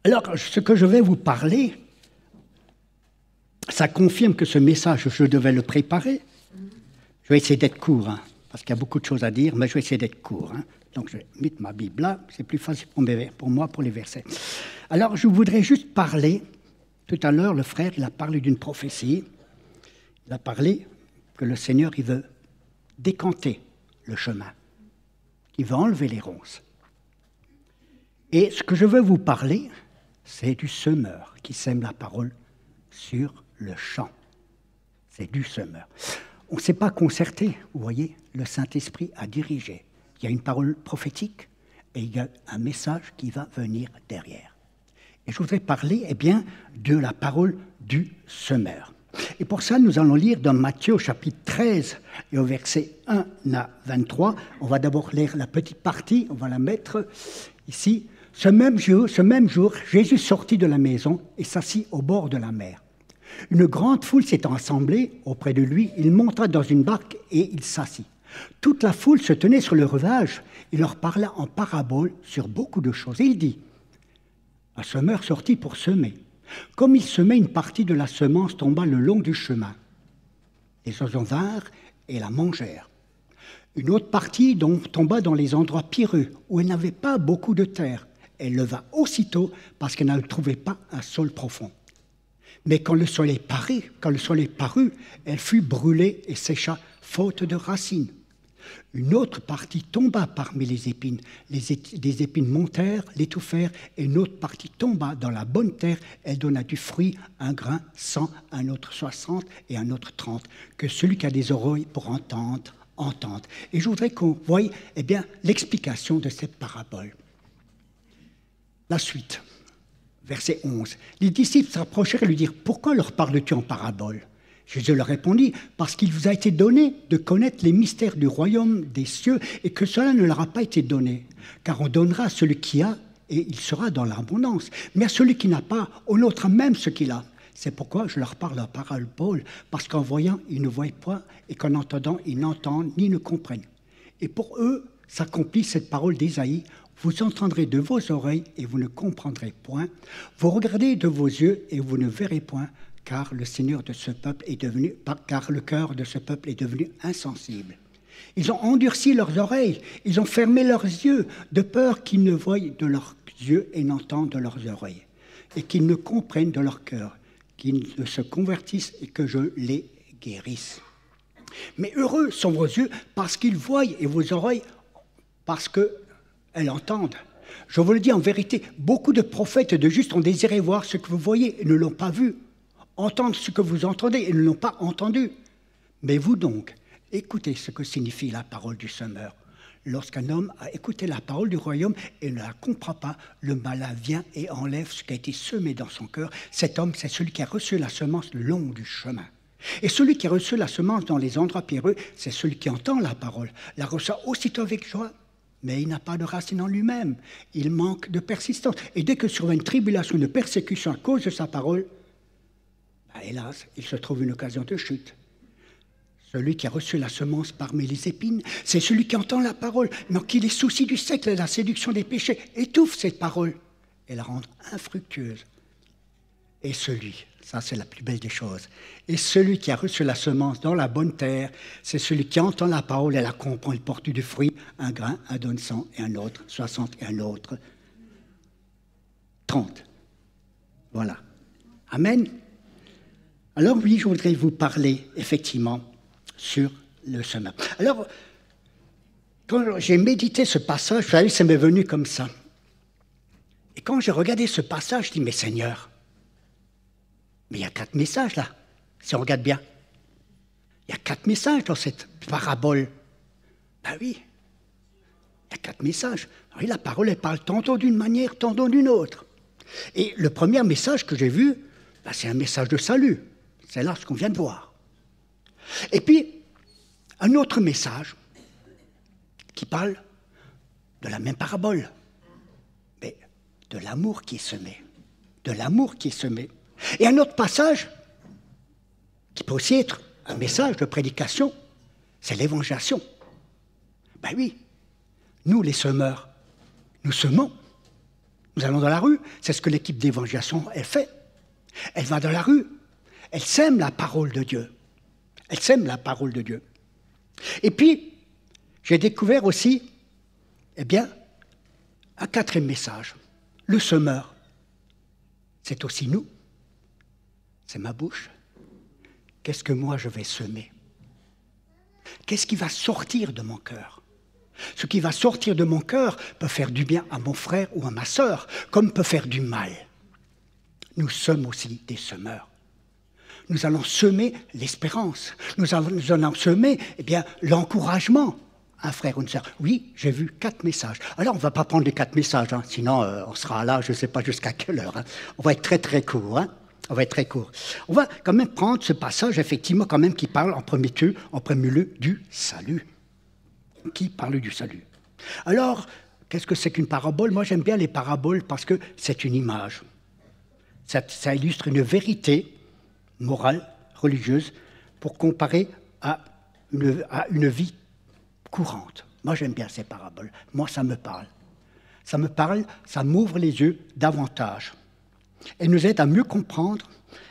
Alors, ce que je vais vous parler, ça confirme que ce message, je devais le préparer. Je vais essayer d'être court, hein, parce qu'il y a beaucoup de choses à dire, mais je vais essayer d'être court. Hein. Donc, je vais mettre ma Bible là, c'est plus facile pour moi, pour les versets. Alors, je voudrais juste parler, tout à l'heure, le frère, il a parlé d'une prophétie. Il a parlé que le Seigneur, il veut décanter le chemin. Il veut enlever les ronces. Et ce que je veux vous parler, c'est du semeur qui sème la parole sur le champ. C'est du semeur. On ne s'est pas concerté, vous voyez, le Saint-Esprit a dirigé. Il y a une parole prophétique et il y a un message qui va venir derrière. Et je voudrais parler, de la parole du semeur. Et pour ça, nous allons lire dans Matthieu, chapitre 13, et au verset 1 à 23. On va d'abord lire la petite partie, on va la mettre ici. Ce même jour, Jésus sortit de la maison et s'assit au bord de la mer. Une grande foule s'étant assemblée auprès de lui, il monta dans une barque et il s'assit. Toute la foule se tenait sur le rivage. Il leur parla en parabole sur beaucoup de choses. Et il dit, un semeur sortit pour semer. Comme il semait, une partie de la semence tomba le long du chemin. Les oiseaux vinrent et la mangèrent. Une autre partie tomba dans les endroits pierreux, où elle n'avait pas beaucoup de terre. Elle leva aussitôt parce qu'elle ne trouvait pas un sol profond. Mais quand le soleil parut, elle fut brûlée et sécha, faute de racines. Une autre partie tomba parmi les épines. Des épines montèrent, l'étouffèrent, et une autre partie tomba dans la bonne terre. Elle donna du fruit, un grain, 100, un autre 60 et un autre 30. Que celui qui a des oreilles pour entendre, entende. Et je voudrais qu'on voie l'explication de cette parabole. La suite, verset 11. Les disciples s'approchèrent et lui dirent « Pourquoi leur parles-tu en parabole ?» Jésus leur répondit « Parce qu'il vous a été donné de connaître les mystères du royaume des cieux et que cela ne leur a pas été donné. Car on donnera à celui qui a et il sera dans l'abondance. Mais à celui qui n'a pas, on ôtera même ce qu'il a. C'est pourquoi je leur parle en parabole, parce qu'en voyant, ils ne voient point et qu'en entendant, ils n'entendent ni ne comprennent. Et pour eux, s'accomplit cette parole d'Ésaïe. Vous entendrez de vos oreilles et vous ne comprendrez point. Vous regardez de vos yeux et vous ne verrez point. Car le cœur de ce peuple est devenu insensible. Ils ont endurci leurs oreilles, ils ont fermé leurs yeux, de peur qu'ils ne voient de leurs yeux et n'entendent de leurs oreilles, et qu'ils ne comprennent de leur cœur, qu'ils ne se convertissent et que je les guérisse. Mais heureux sont vos yeux parce qu'ils voient et vos oreilles parce qu'elles entendent. Je vous le dis en vérité, beaucoup de prophètes et de justes ont désiré voir ce que vous voyez et ne l'ont pas vu. Entendre ce que vous entendez et ne l'ont pas entendu. Mais vous donc, écoutez ce que signifie la parole du semeur. Lorsqu'un homme a écouté la parole du royaume et ne la comprend pas, le malin vient et enlève ce qui a été semé dans son cœur. Cet homme, c'est celui qui a reçu la semence le long du chemin. Et celui qui a reçu la semence dans les endroits pierreux, c'est celui qui entend la parole, la reçoit aussitôt avec joie. Mais il n'a pas de racine en lui-même. Il manque de persistance. Et dès que survient une tribulation, une persécution à cause de sa parole, hélas, il se trouve une occasion de chute. Celui qui a reçu la semence parmi les épines, c'est celui qui entend la parole, mais qui les soucis du siècle et la séduction des péchés étouffe cette parole et la rend infructueuse. Et celui, ça c'est la plus belle des choses, et celui qui a reçu la semence dans la bonne terre, c'est celui qui entend la parole et la comprend, il porte du fruit, un grain, un donne 100 et un autre 60 et un autre 30. Voilà. Amen. Alors oui, je voudrais vous parler effectivement sur le semeur. Alors, quand j'ai médité ce passage, vous savez, ça m'est venu comme ça. Et quand j'ai regardé ce passage, je dis, mais Seigneur, mais il y a 4 messages là, si on regarde bien. Il y a 4 messages dans cette parabole. Ben oui, il y a 4 messages. Oui, la parole, elle parle tantôt d'une manière, tantôt d'une autre. Et le premier message que j'ai vu, ben, c'est un message de salut. C'est là ce qu'on vient de voir. Et puis, un autre message qui parle de la même parabole, mais de l'amour qui est semé. De l'amour qui est semé. Et un autre passage, qui peut aussi être un message de prédication, c'est l'évangélisation. Ben oui, nous les semeurs, nous semons Nous allons dans la rue, c'est ce que l'équipe d'évangélisation, elle fait. Elle va dans la rue, elle sème la parole de Dieu. Elle sème la parole de Dieu. Et puis, j'ai découvert aussi, eh bien, un quatrième message. Le semeur, c'est aussi nous. C'est ma bouche. Qu'est-ce que moi je vais semer? Qu'est-ce qui va sortir de mon cœur? Ce qui va sortir de mon cœur peut faire du bien à mon frère ou à ma sœur, comme peut faire du mal. Nous sommes aussi des semeurs. Nous allons semer l'espérance. Nous allons semer eh bien, l'encouragement. Un frère ou une sœur. Oui, j'ai vu 4 messages. Alors, on ne va pas prendre les 4 messages, hein, sinon on sera là, je ne sais pas jusqu'à quelle heure. Hein. On va être très très court. Hein. On va être très court. On va quand même prendre ce passage, effectivement, quand même, qui parle en premier lieu du salut. Qui parle du salut. Alors, qu'est-ce que c'est qu'une parabole? Moi, j'aime bien les paraboles parce que c'est une image. Ça illustre une vérité morale, religieuse, pour comparer à une vie courante. Moi, j'aime bien ces paraboles. Moi, ça me parle. Ça me parle, ça m'ouvre les yeux davantage. Elle nous aide à mieux comprendre,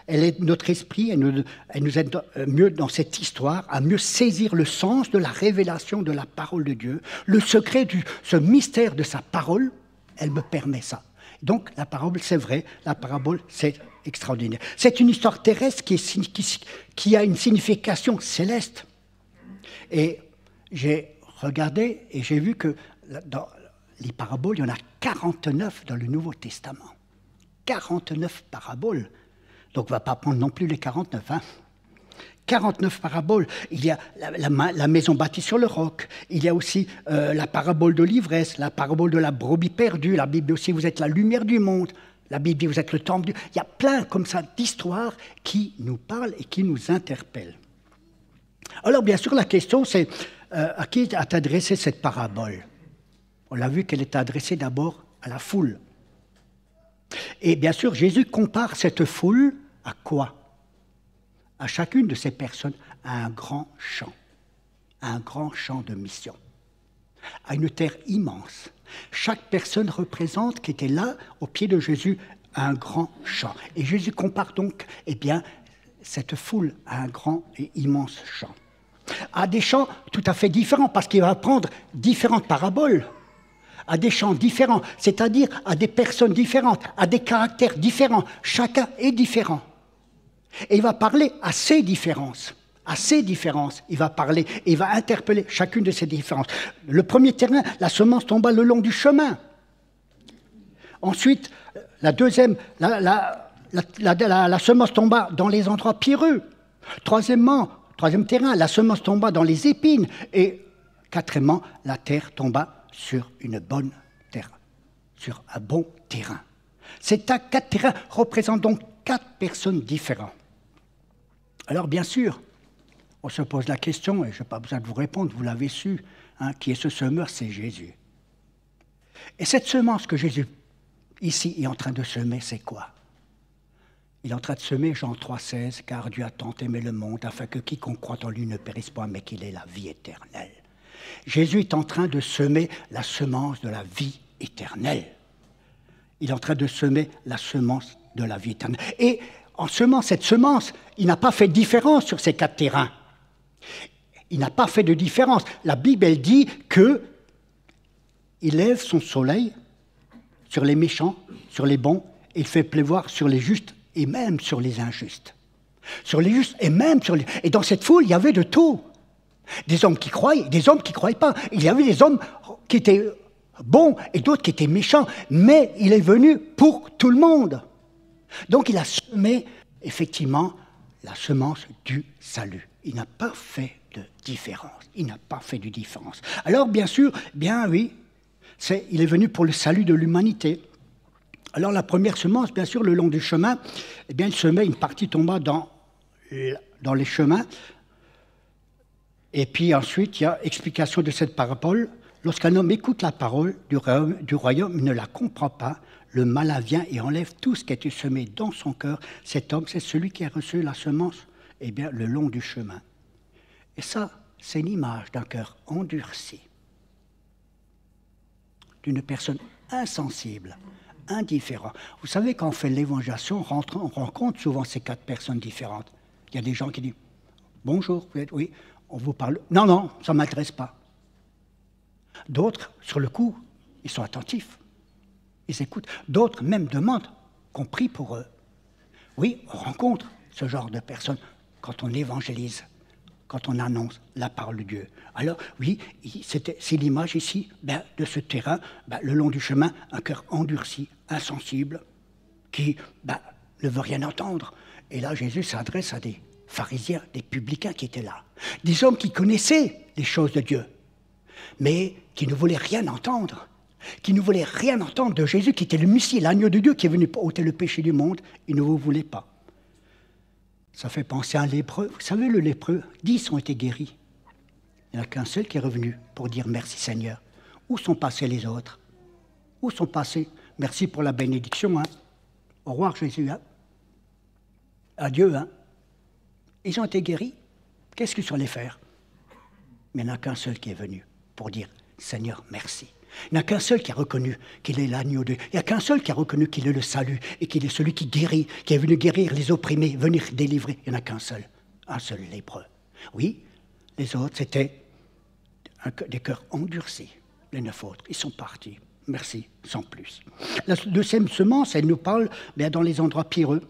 elle aide notre esprit, elle nous aide mieux dans cette histoire, à mieux saisir le sens de la révélation de la parole de Dieu, le secret ce mystère de sa parole, elle me permet ça. Donc, la parabole, c'est vrai, la parabole, c'est extraordinaire. C'est une histoire terrestre qui a une signification céleste. Et j'ai regardé et j'ai vu que dans les paraboles, il y en a 49 dans le Nouveau Testament. 49 paraboles. Donc on ne va pas prendre non plus les 49. Hein. 49 paraboles. Il y a la maison bâtie sur le roc. Il y a aussi la parabole de l'ivresse, la parabole de la brebis perdue. La Bible aussi, vous êtes la lumière du monde. La Bible dit, vous êtes le temple. Il y a plein comme ça d'histoires qui nous parlent et qui nous interpellent. Alors bien sûr, la question c'est à qui est adressée cette parabole? On l'a vu qu'elle est adressée d'abord à la foule. Et bien sûr, Jésus compare cette foule à quoi? À chacune de ces personnes, à un grand champ de mission, à une terre immense. Chaque personne représente, qui était là, au pied de Jésus, un grand champ. Et Jésus compare donc, eh bien, cette foule à un grand et immense champ. À des champs tout à fait différents, parce qu'il va prendre différentes paraboles, à des champs différents, c'est-à-dire à des personnes différentes, à des caractères différents. Chacun est différent. Et il va parler à ces différences. À ces différences, il va parler et il va interpeller chacune de ces différences. Le premier terrain, la semence tomba le long du chemin. Ensuite, la deuxième, la semence tomba dans les endroits pierreux. Troisième terrain, la semence tomba dans les épines. Et quatrièmement, la terre tomba sur une bonne terre, sur un bon terrain. Ces 4 terrains représentent donc 4 personnes différentes. Alors bien sûr, on se pose la question, et je n'ai pas besoin de vous répondre, vous l'avez su, hein, qui est ce semeur? C'est Jésus. Et cette semence que Jésus, ici, est en train de semer, c'est quoi? Il est en train de semer Jean 3,16, car Dieu a tant aimé le monde, afin que quiconque croit en lui ne périsse pas, mais qu'il ait la vie éternelle. Jésus est en train de semer la semence de la vie éternelle. Il est en train de semer la semence de la vie éternelle. Et en semant cette semence, il n'a pas fait de différence sur ces 4 terrains. Il n'a pas fait de différence. La Bible, elle dit qu'il lève son soleil sur les méchants, sur les bons, et il fait pleuvoir sur les justes et même sur les injustes. Sur les justes et même sur les... Et dans cette foule, il y avait de tout. Des hommes qui croyaient, des hommes qui ne croyaient pas. Il y avait des hommes qui étaient bons et d'autres qui étaient méchants. Mais il est venu pour tout le monde. Donc il a semé, effectivement, la semence du salut. Il n'a pas fait de différence. Il n'a pas fait de différence. Alors, bien sûr, bien oui, il est venu pour le salut de l'humanité. Alors, la première semence, bien sûr, le long du chemin, eh bien, il semait, une partie tomba dans les chemins. Et puis ensuite, il y a explication de cette parabole. Lorsqu'un homme écoute la parole du royaume, il ne la comprend pas. Le malin vient et enlève tout ce qui a été semé dans son cœur. Cet homme, c'est celui qui a reçu la semence, eh bien, le long du chemin. Et ça, c'est une image d'un cœur endurci, d'une personne insensible indifférent. Vous savez, quand on fait l'évangélisation, on rencontre souvent ces 4 personnes différentes. Il y a des gens qui disent « Bonjour, vous êtes, oui, on vous parle. » Non, non, ça ne m'intéresse pas. D'autres, sur le coup, ils sont attentifs. Ils écoutent. D'autres même demandent qu'on prie pour eux. Oui, on rencontre ce genre de personnes quand on évangélise, quand on annonce la parole de Dieu. Alors, oui, c'est l'image ici de ce terrain, le long du chemin, un cœur endurci, insensible, qui ne veut rien entendre. Et là, Jésus s'adresse à des pharisiens, des publicains qui étaient là. Des hommes qui connaissaient les choses de Dieu, mais qui ne voulaient rien entendre. Qui ne voulaient rien entendre de Jésus, qui était le Messie, l'agneau de Dieu, qui est venu ôter le péché du monde. Ils ne vous voulaient pas. Ça fait penser à un lépreux. Vous savez, le lépreux, 10 ont été guéris. Il n'y en a qu'un seul qui est revenu pour dire merci Seigneur. Où sont passés les autres? Où sont passés? Merci pour la bénédiction. Hein. Au revoir Jésus. Hein. Adieu. Hein. Ils ont été guéris. Qu'est-ce qu'ils sont allés faire? Mais il n'y en a qu'un seul qui est venu pour dire Seigneur, merci. Il n'y a qu'un seul qui a reconnu qu'il est l'agneau de Dieu. Il n'y a qu'un seul qui a reconnu qu'il est le salut et qu'il est celui qui guérit, qui est venu guérir les opprimés, venir délivrer. Il n'y en a qu'un seul lépreux. Oui, les autres, c'était des cœurs endurcis, les 9 autres. Ils sont partis. Merci, sans plus. La deuxième semence, elle nous parle dans les endroits pierreux.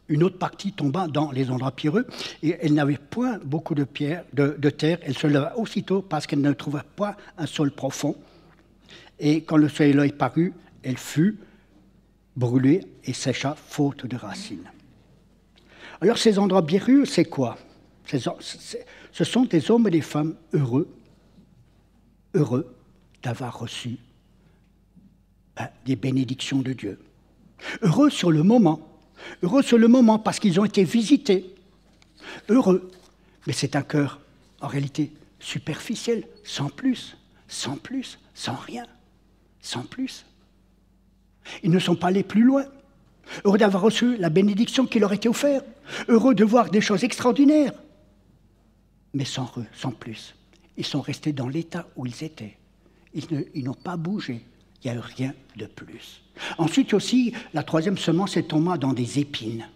Une autre partie tomba dans les endroits pierreux et elle n'avait point beaucoup de terre. Elle se leva aussitôt parce qu'elle ne trouvait pas un sol profond. Et quand le soleil parut, elle fut brûlée et sécha faute de racines. Alors ces endroits pierreux, c'est quoi? Ce sont des hommes et des femmes heureux d'avoir reçu des bénédictions de Dieu. Heureux sur le moment. Heureux sur le moment parce qu'ils ont été visités. Heureux. Mais c'est un cœur, en réalité, superficiel, sans plus, sans rien, sans plus. Ils ne sont pas allés plus loin. Heureux d'avoir reçu la bénédiction qui leur était offerte. Heureux de voir des choses extraordinaires. Mais sans plus. Ils sont restés dans l'état où ils étaient. Ils n'ont pas bougé. Il n'y a eu rien de plus. Ensuite aussi, la troisième semence est tombée dans des épines.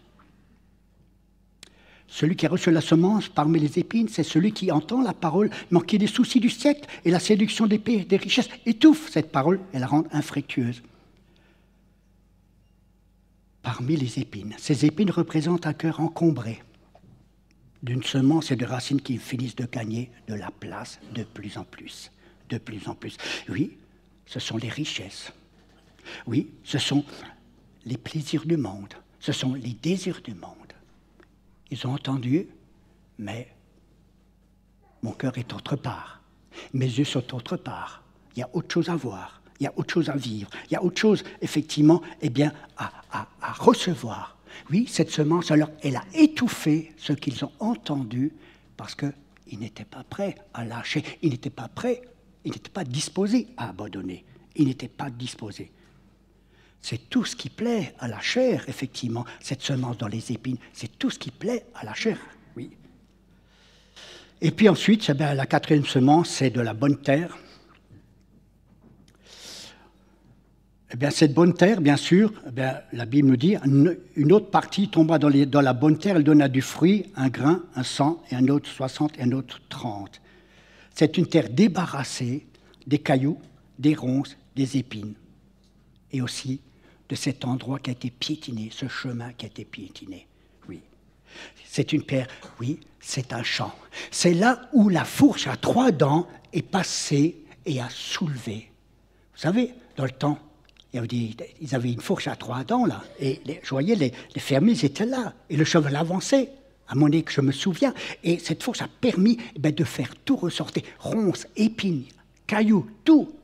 Celui qui a reçu la semence parmi les épines, c'est celui qui entend la parole, mais qui a des soucis du siècle et la séduction des richesses étouffe cette parole et la rend infructueuse. Parmi les épines, ces épines représentent un cœur encombré d'une semence et de racines qui finissent de gagner de la place de plus en plus. De plus en plus. Oui, ce sont les richesses. Oui, ce sont les plaisirs du monde. Ce sont les désirs du monde. Ils ont entendu, mais mon cœur est autre part. Mes yeux sont autre part. Il y a autre chose à voir. Il y a autre chose à vivre. Il y a autre chose, effectivement, à recevoir. Oui, cette semence, alors, elle a étouffé ce qu'ils ont entendu parce qu'ils n'étaient pas prêts à lâcher. Ils n'étaient pas prêts. Ils n'étaient pas disposés à abandonner. Ils n'étaient pas disposés. C'est tout ce qui plaît à la chair, effectivement, cette semence dans les épines. C'est tout ce qui plaît à la chair, oui. Et puis ensuite, la quatrième semence, c'est de la bonne terre. Cette bonne terre, bien sûr, la Bible nous dit, une autre partie tombera dans la bonne terre, elle donna du fruit, un grain, un 100, et un autre 60, et un autre 30. C'est une terre débarrassée des cailloux, des ronces, des épines, et aussi de cet endroit qui a été piétiné, ce chemin qui a été piétiné. Oui, c'est une terre, oui, c'est un champ. C'est là où la fourche à 3 dents est passée et a soulevé. Vous savez, dans le temps, ils avaient une fourche à 3 dents, là, et je voyais les fermiers, ils étaient là, et le cheval avançait. À mon que je me souviens, et cette fourche a permis de faire tout ressortir, ronces, épines, cailloux, tout,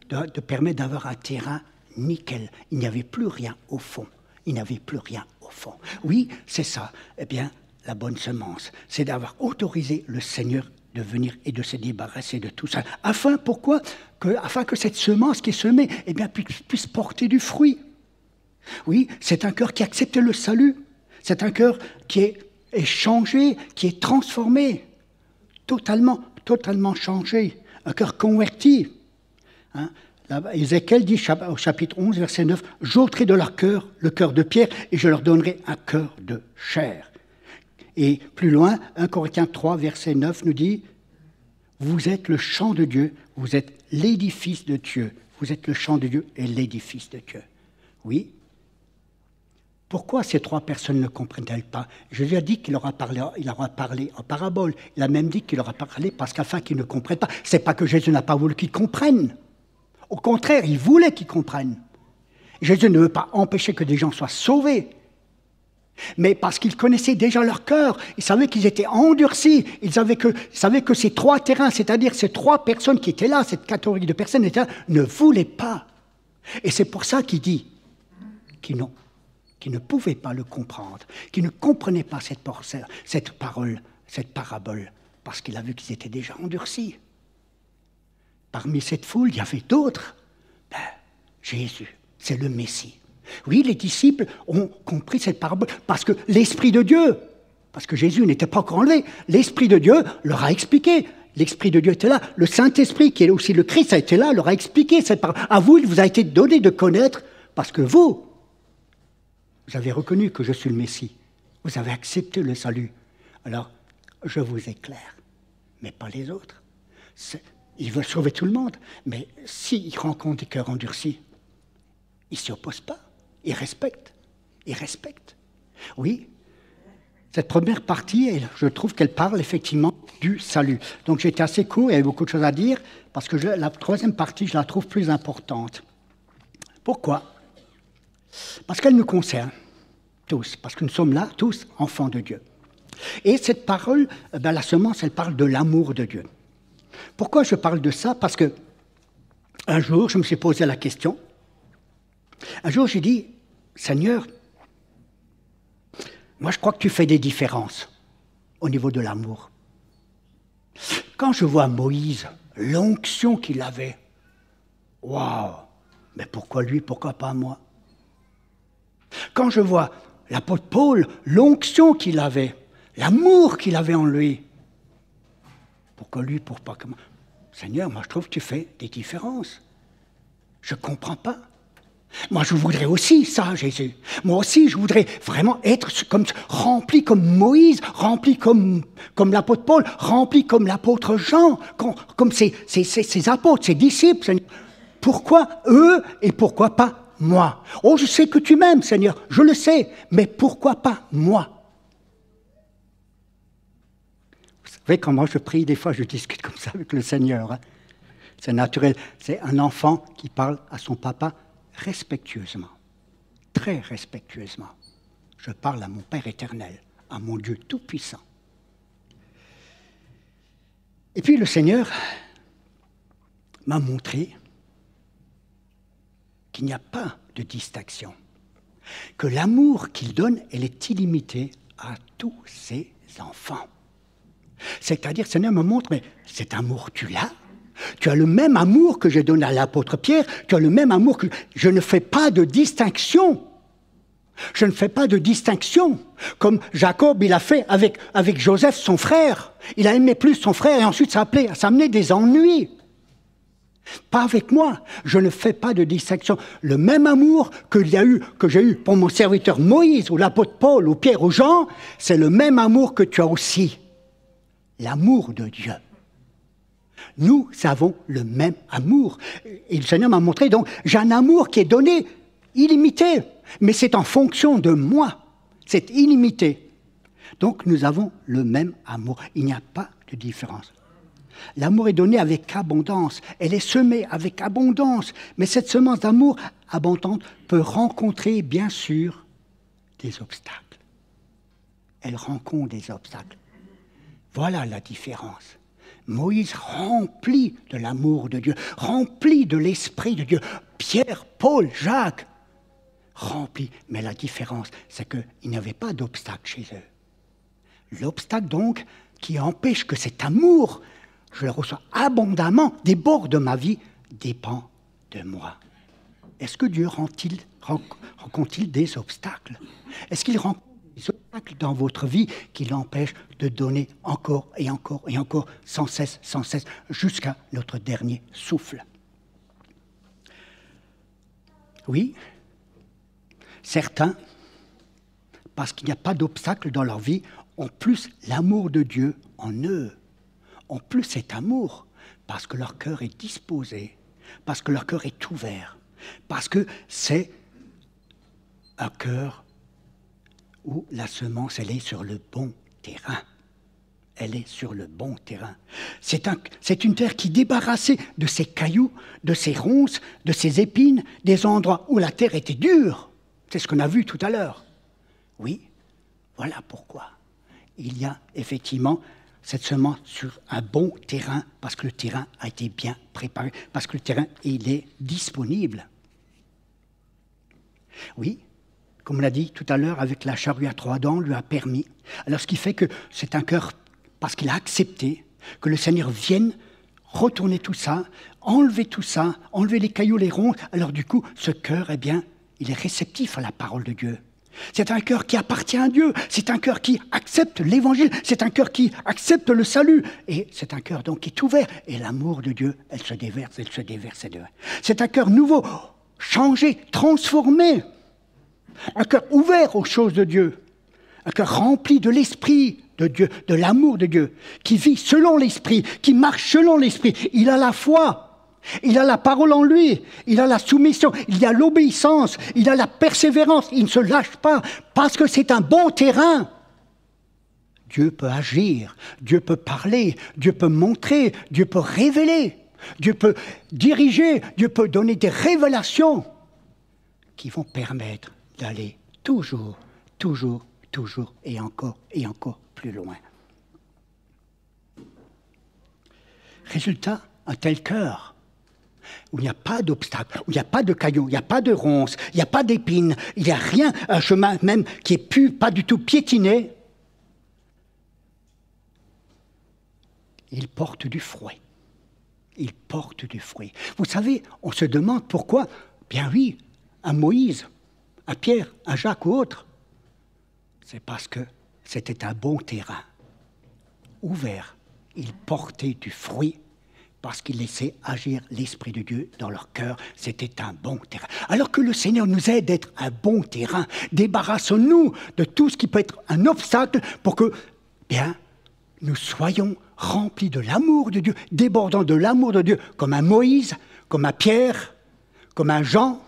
de permettre d'avoir un terrain nickel. Il n'y avait plus rien au fond. Il n'y avait plus rien au fond. Oui, c'est ça. La bonne semence, c'est d'avoir autorisé le Seigneur de venir et de se débarrasser de tout ça. Afin que cette semence qui est semée puisse porter du fruit. Oui, c'est un cœur qui accepte le salut. C'est un cœur qui est changé, qui est transformé, totalement changé, un cœur converti. Ézéchiel dit au chapitre 11, verset 9, « J'ôterai de leur cœur le cœur de pierre et je leur donnerai un cœur de chair. » Et plus loin, 1 Corinthiens 3, verset 9 nous dit, « Vous êtes le champ de Dieu, vous êtes l'édifice de Dieu. » Vous êtes le champ de Dieu et l'édifice de Dieu. Oui. Pourquoi ces trois personnes ne comprennent-elles pas? Jésus a dit qu'il leur a parlé en parabole. Il a même dit qu'il leur a parlé parce qu'afin qu'ils ne comprennent pas. Ce n'est pas que Jésus n'a pas voulu qu'ils comprennent. Au contraire, il voulait qu'ils comprennent. Jésus ne veut pas empêcher que des gens soient sauvés. Mais parce qu'il connaissait déjà leur cœur, il savait qu'ils étaient endurcis, il savait que ces trois terrains, c'est-à-dire ces trois personnes qui étaient là, cette catégorie de personnes étaient là, ne voulaient pas. Et c'est pour ça qu'il dit qu'ils ne pouvaient pas le comprendre, qu'ils ne comprenaient pas cette parole, cette parabole, parce qu'il a vu qu'ils étaient déjà endurcis. Parmi cette foule, il y avait d'autres. Jésus, c'est le Messie. Oui, les disciples ont compris cette parabole parce que l'Esprit de Dieu, parce que Jésus n'était pas encore enlevé, l'Esprit de Dieu leur a expliqué. L'Esprit de Dieu était là. Le Saint-Esprit, qui est aussi le Christ, a été là, leur a expliqué cette parabole. À vous, il vous a été donné de connaître parce que vous avez reconnu que je suis le Messie. Vous avez accepté le salut. Alors, je vous éclaire, mais pas les autres. Ils veulent sauver tout le monde, mais s'ils rencontrent des cœurs endurcis, ils ne s'y opposent pas. Ils respectent. Oui, cette première partie, je trouve qu'elle parle effectivement du salut. Donc j'étais assez court, il y avait beaucoup de choses à dire, parce que la troisième partie, je la trouve plus importante. Pourquoi? Parce qu'elle nous concerne tous, parce que nous sommes là, tous, enfants de Dieu. Et cette parole, la semence, elle parle de l'amour de Dieu. Pourquoi je parle de ça? Parce que un jour, je me suis posé la question. Un jour, j'ai dit, Seigneur, moi je crois que tu fais des différences au niveau de l'amour. Quand je vois Moïse, l'onction qu'il avait, waouh, mais pourquoi lui, pourquoi pas moi? Quand je vois l'apôtre Paul, l'onction qu'il avait, l'amour qu'il avait en lui, pourquoi lui, pourquoi pas moi? Seigneur, moi je trouve que tu fais des différences. Je ne comprends pas. Moi, je voudrais aussi ça, Jésus. Moi aussi, je voudrais vraiment être rempli comme Moïse, rempli comme l'apôtre Paul, rempli comme l'apôtre Jean, comme ces apôtres, ces disciples. Pourquoi eux et pourquoi pas moi? Oh, je sais que tu m'aimes, Seigneur, je le sais, mais pourquoi pas moi? Vous savez, quand moi je prie, des fois je discute comme ça avec le Seigneur. Hein. C'est naturel. C'est un enfant qui parle à son papa respectueusement, très respectueusement. Je parle à mon Père éternel, à mon Dieu tout-puissant. Et puis le Seigneur m'a montré qu'il n'y a pas de distinction, que l'amour qu'il donne, elle est illimitée à tous ses enfants. C'est-à-dire, le Seigneur me montre, mais cet amour, tu l'as? Tu as le même amour que j'ai donné à l'apôtre Pierre, tu as le même amour que... Je ne fais pas de distinction. Je ne fais pas de distinction. Comme Jacob, il a fait avec Joseph, son frère. Il a aimé plus son frère et ensuite ça amenait des ennuis. Pas avec moi. Je ne fais pas de distinction. Le même amour que j'ai eu pour mon serviteur Moïse, ou l'apôtre Paul, ou Pierre, ou Jean, c'est le même amour que tu as aussi. L'amour de Dieu. Nous avons le même amour. Et le Seigneur m'a montré, donc, j'ai un amour qui est donné illimité, mais c'est en fonction de moi. C'est illimité. Donc, nous avons le même amour. Il n'y a pas de différence. L'amour est donné avec abondance. Elle est semée avec abondance. Mais cette semence d'amour abondante peut rencontrer, bien sûr, des obstacles. Elle rencontre des obstacles. Voilà la différence. Moïse rempli de l'amour de Dieu, rempli de l'Esprit de Dieu. Pierre, Paul, Jacques, remplis. Mais la différence, c'est qu'il n'y avait pas d'obstacle chez eux. L'obstacle donc qui empêche que cet amour, je le reçois abondamment, déborde de ma vie, dépend de moi. Est-ce que Dieu rencontre-t-il des obstacles? Est-ce qu'il rencontre des obstacles dans votre vie qui l'empêchent de donner encore et encore et encore, sans cesse, jusqu'à notre dernier souffle? Oui, certains, parce qu'il n'y a pas d'obstacle dans leur vie, ont plus l'amour de Dieu en eux, ont plus cet amour, parce que leur cœur est disposé, parce que leur cœur est ouvert, parce que c'est un cœur où la semence, elle est sur le bon terrain. Elle est sur le bon terrain. C'est une terre qui, débarrassée de ses cailloux, de ses ronces, de ses épines, des endroits où la terre était dure. C'est ce qu'on a vu tout à l'heure. Oui, voilà pourquoi. Il y a effectivement cette semence sur un bon terrain, parce que le terrain a été bien préparé, parce que le terrain, il est disponible. Oui, comme on l'a dit tout à l'heure, avec la charrue à 3 dents, lui a permis. Alors ce qui fait que c'est un cœur, parce qu'il a accepté que le Seigneur vienne retourner tout ça, enlever les cailloux, les ronces. Alors du coup, ce cœur, eh bien, il est réceptif à la parole de Dieu. C'est un cœur qui appartient à Dieu, c'est un cœur qui accepte l'évangile, c'est un cœur qui accepte le salut. Et c'est un cœur donc qui est ouvert. Et l'amour de Dieu, elle se déverse. C'est un cœur nouveau, changé, transformé. Un cœur ouvert aux choses de Dieu. Un cœur rempli de l'esprit de Dieu, de l'amour de Dieu, qui vit selon l'esprit, qui marche selon l'esprit. Il a la foi. Il a la parole en lui, il a la soumission, il y a l'obéissance, il a la persévérance, il ne se lâche pas, parce que c'est un bon terrain. Dieu peut agir, Dieu peut parler, Dieu peut montrer, Dieu peut révéler, Dieu peut diriger, Dieu peut donner des révélations qui vont permettre d'aller toujours et encore plus loin. Résultat, un tel cœur, où il n'y a pas d'obstacle, où il n'y a pas de cailloux, il n'y a pas de ronces, il n'y a pas d'épines, il n'y a rien, un chemin même qui est plus, pas du tout piétiné, il porte du fruit. Il porte du fruit. Vous savez, on se demande pourquoi, bien oui, un Moïse, un Pierre, un Jacques ou autre, c'est parce que c'était un bon terrain, ouvert, il portait du fruit, parce qu'il laissait agir l'Esprit de Dieu dans leur cœur. C'était un bon terrain. Alors que le Seigneur nous aide d'être un bon terrain, débarrassons-nous de tout ce qui peut être un obstacle pour que, bien, nous soyons remplis de l'amour de Dieu, débordant de l'amour de Dieu, comme un Moïse, comme un Pierre, comme un Jean,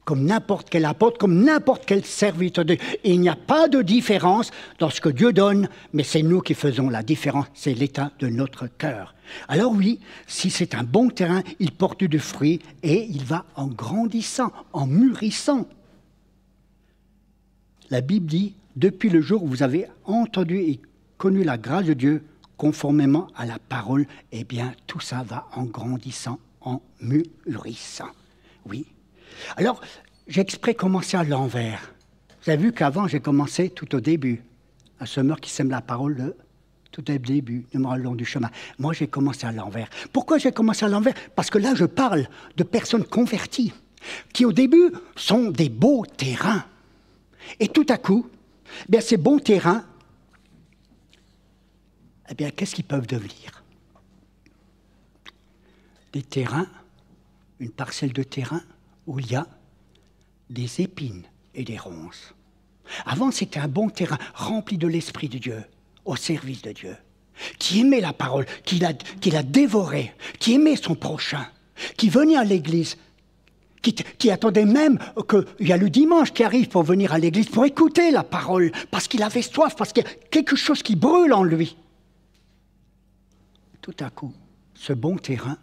comme n'importe quel apôtre, comme n'importe quel serviteur de Dieu. Et il n'y a pas de différence dans ce que Dieu donne, mais c'est nous qui faisons la différence, c'est l'état de notre cœur. Alors oui, si c'est un bon terrain, il porte du fruit et il va en grandissant, en mûrissant. La Bible dit, depuis le jour où vous avez entendu et connu la grâce de Dieu, conformément à la parole, eh bien tout ça va en grandissant, en mûrissant. Oui. Alors, j'ai exprès commencé à l'envers. Vous avez vu qu'avant, j'ai commencé tout au début. Un semeur qui sème la parole tout au début, le long du chemin. Moi, j'ai commencé à l'envers. Pourquoi j'ai commencé à l'envers? Parce que là, je parle de personnes converties qui, au début, sont des beaux terrains. Et tout à coup, eh bien, ces bons terrains, eh bien, qu'est-ce qu'ils peuvent devenir? Des terrains, une parcelle de terrain, où il y a des épines et des ronces. Avant, c'était un bon terrain rempli de l'Esprit de Dieu, au service de Dieu, qui aimait la parole, qui la dévorait, qui aimait son prochain, qui venait à l'église, qui attendait même qu'il y a le dimanche qui arrive pour venir à l'église, pour écouter la parole, parce qu'il avait soif, parce qu'il y a quelque chose qui brûle en lui. Tout à coup, ce bon terrain,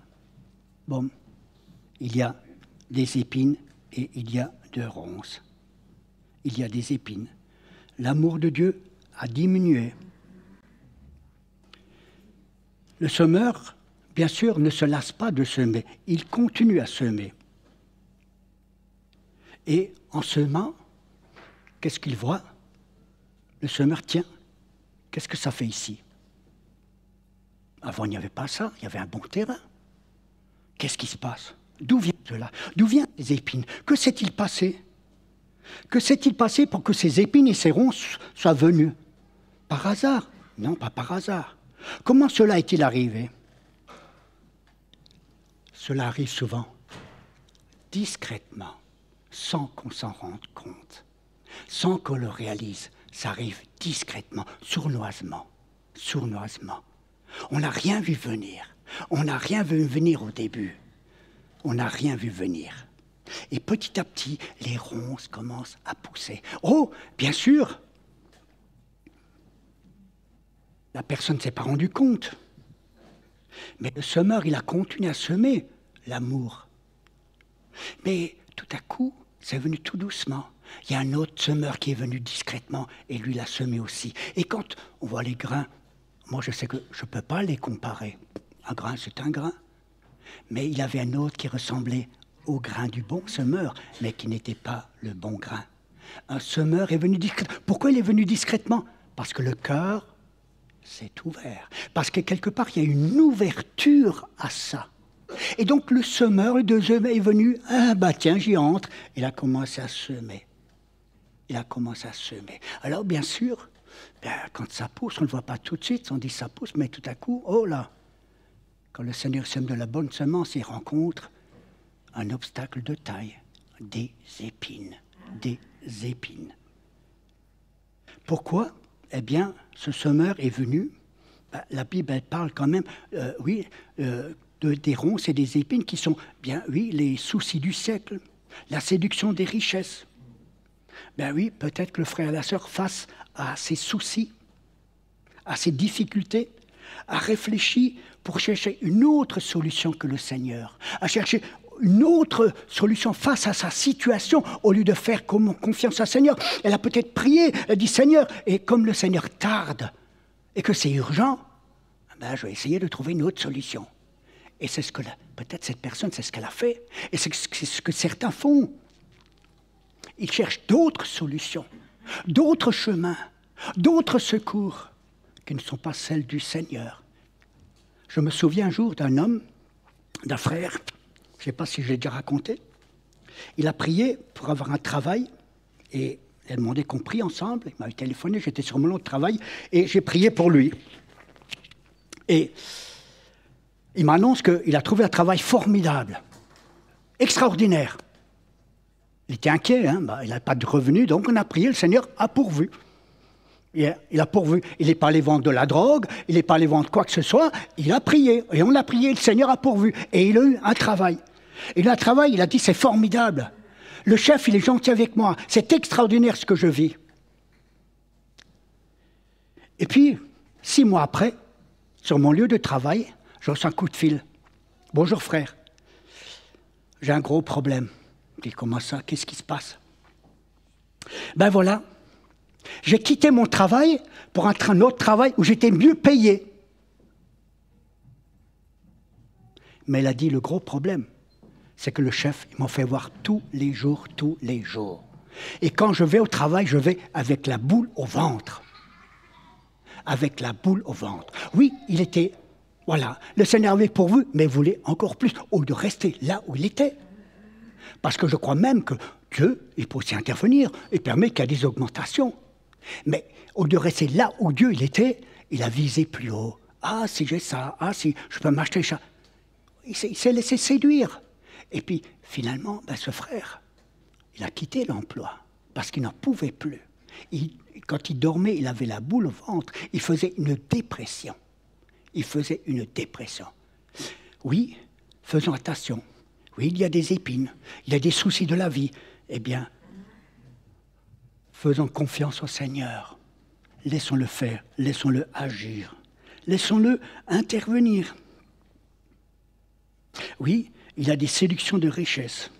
bon, il y a des épines et il y a de ronces. Il y a des épines. L'amour de Dieu a diminué. Le semeur, bien sûr, ne se lasse pas de semer. Il continue à semer. Et en semant, qu'est-ce qu'il voit? Le semeur, tiens, qu'est-ce que ça fait ici? Avant, il n'y avait pas ça, il y avait un bon terrain. Qu'est-ce qui se passe? D'où vient cela? D'où viennent les épines? Que s'est-il passé? Que s'est-il passé pour que ces épines et ces ronces soient venues? Par hasard? Non, pas par hasard. Comment cela est-il arrivé? Cela arrive souvent, discrètement, sans qu'on s'en rende compte, sans qu'on le réalise. Ça arrive discrètement, sournoisement. On n'a rien vu venir. On n'a rien vu venir au début. On n'a rien vu venir. Et petit à petit, les ronces commencent à pousser. Oh, bien sûr, la personne ne s'est pas rendue compte. Mais le semeur, il a continué à semer l'amour. Mais tout à coup, c'est venu tout doucement. Il y a un autre semeur qui est venu discrètement et lui l'a semé aussi. Et quand on voit les grains, moi je sais que je ne peux pas les comparer. Un grain, c'est un grain. Mais il y avait un autre qui ressemblait au grain du bon semeur, mais qui n'était pas le bon grain. Un semeur est venu discrètement. Pourquoi il est venu discrètement? Parce que le cœur s'est ouvert. Parce que quelque part, il y a une ouverture à ça. Et donc le semeur, le deuxième, est venu, ah bah tiens, j'y entre. Il a commencé à semer. Alors bien sûr, quand ça pousse, on ne le voit pas tout de suite, on dit ça pousse, mais tout à coup, oh là, quand le Seigneur sème de la bonne semence, il rencontre un obstacle de taille, des épines. Pourquoi? Eh bien, ce semeur est venu, la Bible elle parle quand même, des ronces et des épines qui sont, bien oui, les soucis du siècle, la séduction des richesses. Ben oui, peut-être que le frère et la sœur, face à ces soucis, à ces difficultés, a réfléchi pour chercher une autre solution que le Seigneur, a cherché une autre solution face à sa situation, au lieu de faire confiance au Seigneur. Elle a peut-être prié, elle a dit Seigneur, et comme le Seigneur tarde et que c'est urgent, ben je vais essayer de trouver une autre solution. Et c'est ce que peut-être cette personne, c'est ce qu'elle a fait, et c'est ce que certains font. Ils cherchent d'autres solutions, d'autres chemins, d'autres secours qui ne sont pas celles du Seigneur. Je me souviens un jour d'un homme, d'un frère, je ne sais pas si je l'ai déjà raconté, il a prié pour avoir un travail et il a demandé qu'on prie ensemble, il m'avait téléphoné, j'étais sur mon lot de travail et j'ai prié pour lui. Et il m'annonce qu'il a trouvé un travail formidable, extraordinaire. Il était inquiet, il n'a pas de revenus, donc on a prié, le Seigneur a pourvu. Il a pourvu, il n'est pas allé vendre de la drogue, il n'est pas allé vendre quoi que ce soit, il a prié, et on a prié, le Seigneur a pourvu, et il a eu un travail. Il a un travail, il a dit, c'est formidable. Le chef, il est gentil avec moi, c'est extraordinaire ce que je vis. Et puis, 6 mois après, sur mon lieu de travail, je reçois un coup de fil. Bonjour frère, j'ai un gros problème. Je dis, comment ça, qu'est-ce qui se passe? Ben voilà, j'ai quitté mon travail pour entrer un autre travail où j'étais mieux payé. Mais il a dit, le gros problème, c'est que le chef, il m'en fait voir tous les jours. Et quand je vais au travail, je vais avec la boule au ventre. Oui, il était, voilà, le Seigneur avait pourvu, mais voulait encore plus, au lieu de rester là où il était. Parce que je crois même que Dieu, il peut aussi intervenir, il permet qu'il y ait des augmentations. Mais au lieu de rester là où Dieu il était, il a visé plus haut. Ah, si j'ai ça, ah, si je peux m'acheter ça. Il s'est laissé séduire. Et puis, finalement, ce frère, il a quitté l'emploi parce qu'il n'en pouvait plus. Quand il dormait, il avait la boule au ventre. Il faisait une dépression. Oui, faisons attention. Oui, il y a des épines, il y a des soucis de la vie. Eh bien, faisons confiance au Seigneur. Laissons-le faire, laissons-le agir, laissons-le intervenir. Oui, il y a des séductions de richesse.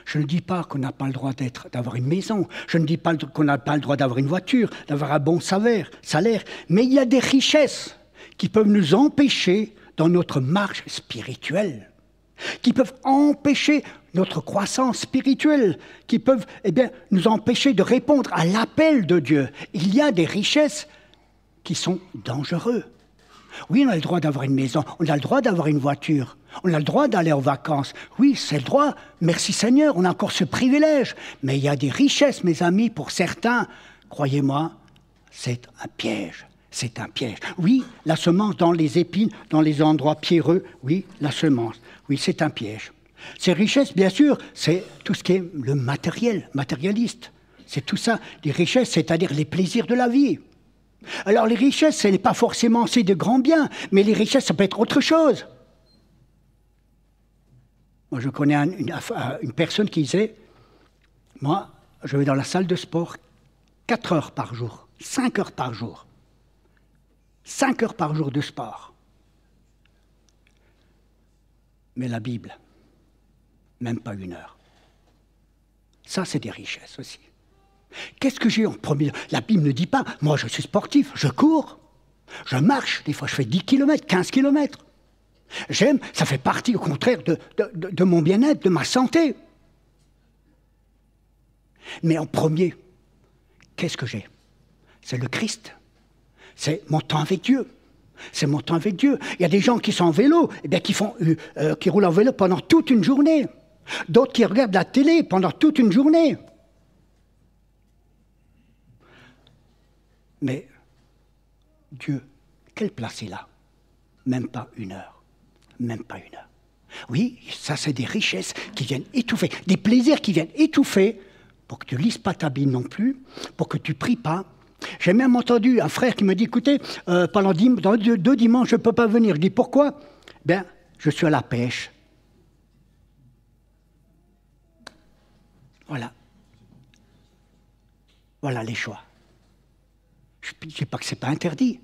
Je ne dis pas qu'on n'a pas le droit d'avoir une maison, je ne dis pas qu'on n'a pas le droit d'avoir une voiture, d'avoir un bon salaire, mais il y a des richesses qui peuvent nous empêcher dans notre marche spirituelle, qui peuvent empêcher notre croissance spirituelle, qui peuvent nous empêcher de répondre à l'appel de Dieu. Il y a des richesses qui sont dangereuses. Oui, on a le droit d'avoir une maison, on a le droit d'avoir une voiture, on a le droit d'aller en vacances. Oui, c'est le droit, merci Seigneur, on a encore ce privilège. Mais il y a des richesses, mes amis, pour certains, croyez-moi, c'est un piège. Oui, la semence dans les épines, dans les endroits pierreux, oui, la semence. Oui, c'est un piège. Ces richesses, bien sûr, c'est tout ce qui est le matériel, matérialiste. C'est tout ça, les richesses, c'est-à-dire les plaisirs de la vie. Alors les richesses, ce n'est pas forcément aussi de grands biens, mais les richesses, ça peut être autre chose. Moi, je connais une personne qui disait, moi, je vais dans la salle de sport 4 heures par jour, 5 heures par jour. 5 heures par jour de sport. Mais la Bible, même pas 1 heure. Ça, c'est des richesses aussi. Qu'est-ce que j'ai en premier? La Bible ne dit pas, moi je suis sportif, je cours, je marche, des fois je fais 10 km, 15 km. J'aime, ça fait partie au contraire de mon bien-être, de ma santé. Mais en premier, qu'est-ce que j'ai? C'est le Christ. C'est mon temps avec Dieu. C'est mon temps avec Dieu. Il y a des gens qui sont en vélo, eh bien, qui roulent en vélo pendant toute une journée. D'autres qui regardent la télé pendant toute une journée. Mais Dieu, quelle place il a? Même pas 1 heure. Même pas 1 heure. Oui, ça c'est des richesses qui viennent étouffer, des plaisirs qui viennent étouffer pour que tu ne lises pas ta Bible non plus, pour que tu ne pries pas. J'ai même entendu un frère qui me dit, écoutez, pendant 2 dimanches, je ne peux pas venir. Je dis, pourquoi? Ben, je suis à la pêche. Voilà. Voilà les choix. Je ne dis pas que ce n'est pas interdit,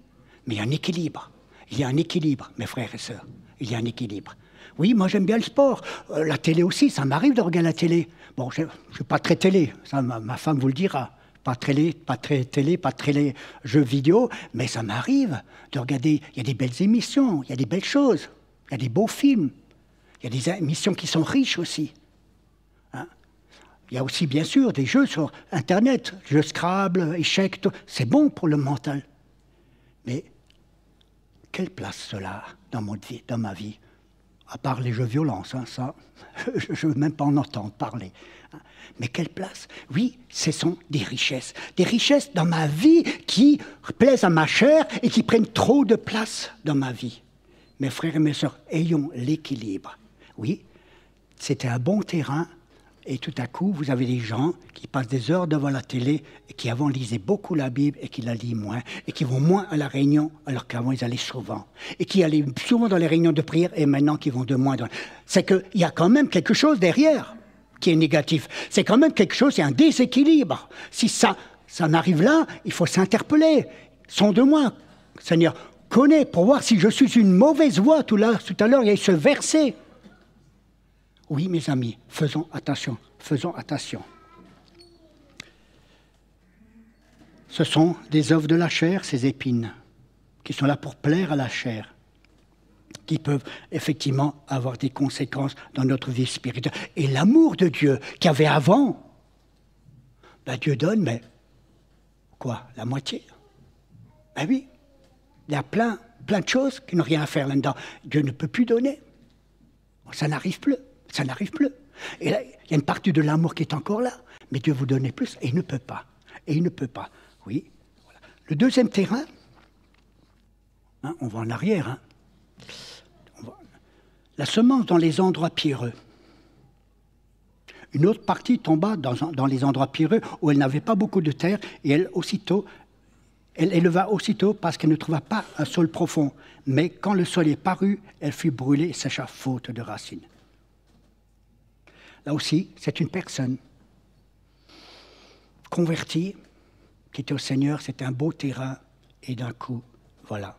mais il y a un équilibre. Il y a un équilibre, mes frères et sœurs. Il y a un équilibre. Oui, moi j'aime bien le sport. La télé aussi, ça m'arrive de regarder la télé. Bon, je ne suis pas très télé, ça, ma femme vous le dira. Pas très télé, pas très jeux vidéo, mais ça m'arrive de regarder. Il y a des belles émissions, il y a des belles choses, il y a des beaux films, il y a des émissions qui sont riches aussi. Hein? Il y a aussi, bien sûr, des jeux sur Internet, jeux Scrabble, échecs, tout. C'est bon pour le mental. Mais quelle place cela a dans ma vie? À part les jeux violence, hein, ça, je ne veux même pas en entendre parler. Mais quelle place? Oui, ce sont des richesses. Des richesses dans ma vie qui plaisent à ma chair et qui prennent trop de place dans ma vie. Mes frères et mes sœurs, ayons l'équilibre. Oui, c'était un bon terrain. Et tout à coup, vous avez des gens qui passent des heures devant la télé et qui avant lisaient beaucoup la Bible et qui la lisent moins, et qui vont moins à la réunion alors qu'avant ils allaient souvent, et qui allaient souvent dans les réunions de prière et maintenant qui vont de moins. C'est qu'il y a quand même quelque chose derrière qui est négatif. C'est quand même quelque chose, il y a un déséquilibre. Si ça n'arrive là, il faut s'interpeller. Sonde-moi, Seigneur, connais pour voir si je suis une mauvaise voie. Tout à l'heure, il y a eu ce verset. Oui, mes amis, faisons attention, faisons attention. Ce sont des œuvres de la chair, ces épines, qui sont là pour plaire à la chair, qui peuvent effectivement avoir des conséquences dans notre vie spirituelle. Et l'amour de Dieu qu'il y avait avant, ben Dieu donne, mais quoi? La moitié? Ben oui, il y a plein de choses qui n'ont rien à faire là-dedans. Dieu ne peut plus donner. Ça n'arrive plus. Ça n'arrive plus. Et là, il y a une partie de l'amour qui est encore là. Mais Dieu vous donne plus et il ne peut pas. Et il ne peut pas. Oui. Voilà. Le deuxième terrain, hein, on va en arrière. Hein. La semence dans les endroits pierreux. Une autre partie tomba dans les endroits pierreux où elle n'avait pas beaucoup de terre et elle éleva aussitôt parce qu'elle ne trouva pas un sol profond. Mais quand le soleil parut, elle fut brûlée et sécha faute de racines. Là aussi, c'est une personne convertie qui était au Seigneur, c'était un beau terrain, et d'un coup, voilà,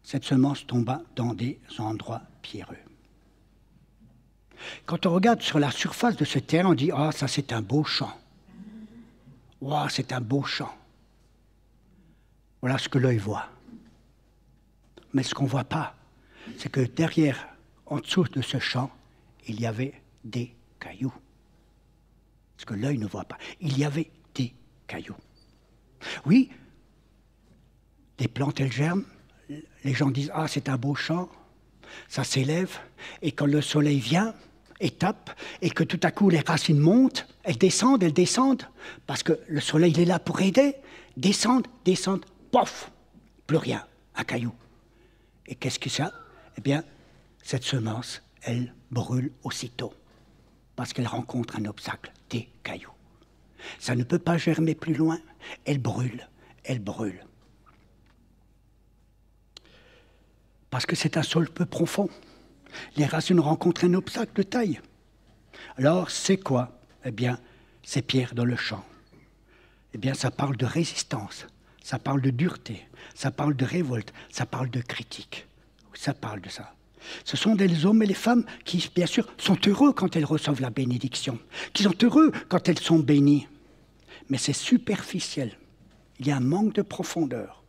cette semence tomba dans des endroits pierreux. Quand on regarde sur la surface de ce terrain, on dit « Ah, ça c'est un beau champ. Wow, c'est un beau champ. » Voilà ce que l'œil voit. Mais ce qu'on ne voit pas, c'est que derrière, en dessous de ce champ, il y avait des cailloux. Ce que l'œil ne voit pas. Il y avait des cailloux. Oui, les plantes, elles germent. Les gens disent « Ah, c'est un beau champ. » Ça s'élève. Et quand le soleil vient et tape, et que tout à coup les racines montent, elles descendent, parce que le soleil il est là pour aider. Descendent, pof, plus rien, un caillou. Et qu'est-ce que ça? Eh bien, cette semence, elle brûle aussitôt, parce qu'elle rencontre un obstacle, des cailloux. Ça ne peut pas germer plus loin, elle brûle, elle brûle. Parce que c'est un sol peu profond. Les racines rencontrent un obstacle de taille. Alors, c'est quoi? Eh bien, c'est pierre dans le champ. Eh bien, ça parle de résistance, ça parle de dureté, ça parle de révolte, ça parle de critique. Ça parle de ça. Ce sont des hommes et les femmes qui, bien sûr, sont heureux quand elles reçoivent la bénédiction, qui sont heureux quand elles sont bénies. Mais c'est superficiel. Il y a un manque de profondeur.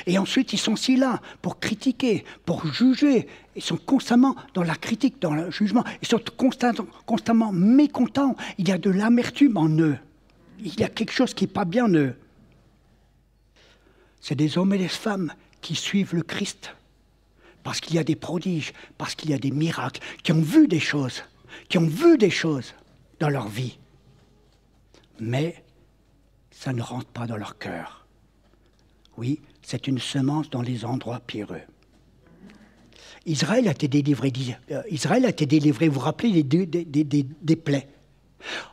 Et ensuite, ils sont aussi là pour critiquer, pour juger. Ils sont constamment dans la critique, dans le jugement. Ils sont constamment mécontents. Il y a de l'amertume en eux. Il y a quelque chose qui n'est pas bien en eux. C'est des hommes et des femmes qui suivent le Christ. Parce qu'il y a des prodiges, parce qu'il y a des miracles, qui ont vu des choses dans leur vie. Mais ça ne rentre pas dans leur cœur. Oui, c'est une semence dans les endroits pierreux. Israël a été délivré, vous vous rappelez des plaies.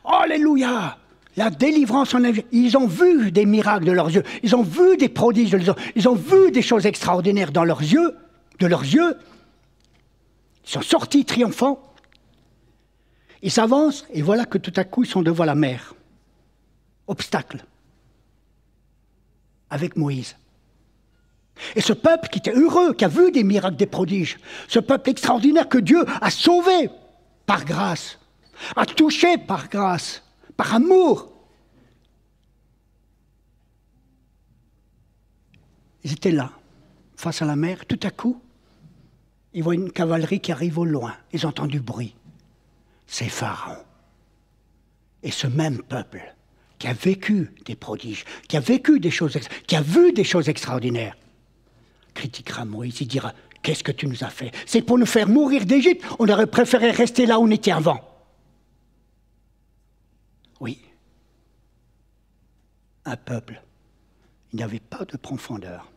Alléluia! La délivrance en Égypte. Ils ont vu des miracles de leurs yeux, ils ont vu des prodiges de leurs yeux, ils ont vu des choses extraordinaires dans leurs yeux, Ils sont sortis triomphants. Ils s'avancent et voilà que tout à coup ils sont devant la mer. Obstacle. Avec Moïse. Et ce peuple qui était heureux, qui a vu des miracles, des prodiges, ce peuple extraordinaire que Dieu a sauvé par grâce, a touché par grâce, par amour. Ils étaient là, face à la mer, tout à coup, ils voient une cavalerie qui arrive au loin, ils entendent du bruit. C'est Pharaon. Et ce même peuple qui a vécu des prodiges, qui a vécu des choses, qui a vu des choses extraordinaires, critiquera Moïse, il dira, qu'est-ce que tu nous as fait? C'est pour nous faire mourir d'Égypte, on aurait préféré rester là où on était avant. Oui, un peuple, il n'y avait pas de profondeur.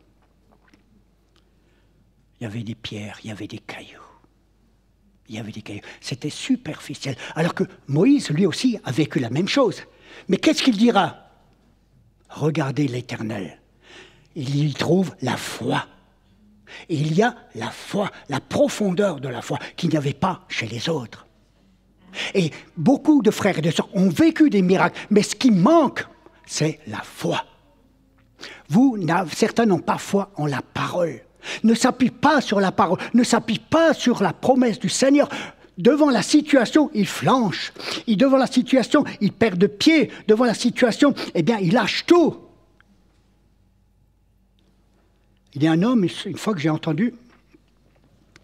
Il y avait des pierres, il y avait des cailloux. C'était superficiel. Alors que Moïse, lui aussi, a vécu la même chose. Mais qu'est-ce qu'il dira? Regardez l'Éternel. Il y trouve la foi. Et il y a la foi, la profondeur de la foi, qu'il n'y avait pas chez les autres. Et beaucoup de frères et de sœurs ont vécu des miracles, mais ce qui manque, c'est la foi. Certains n'ont pas foi en la parole. Ne s'appuie pas sur la parole, ne s'appuie pas sur la promesse du Seigneur. Devant la situation, il flanche. Devant la situation, il perd de pied. Devant la situation, eh bien, il lâche tout. Il y a un homme, une fois que j'ai entendu,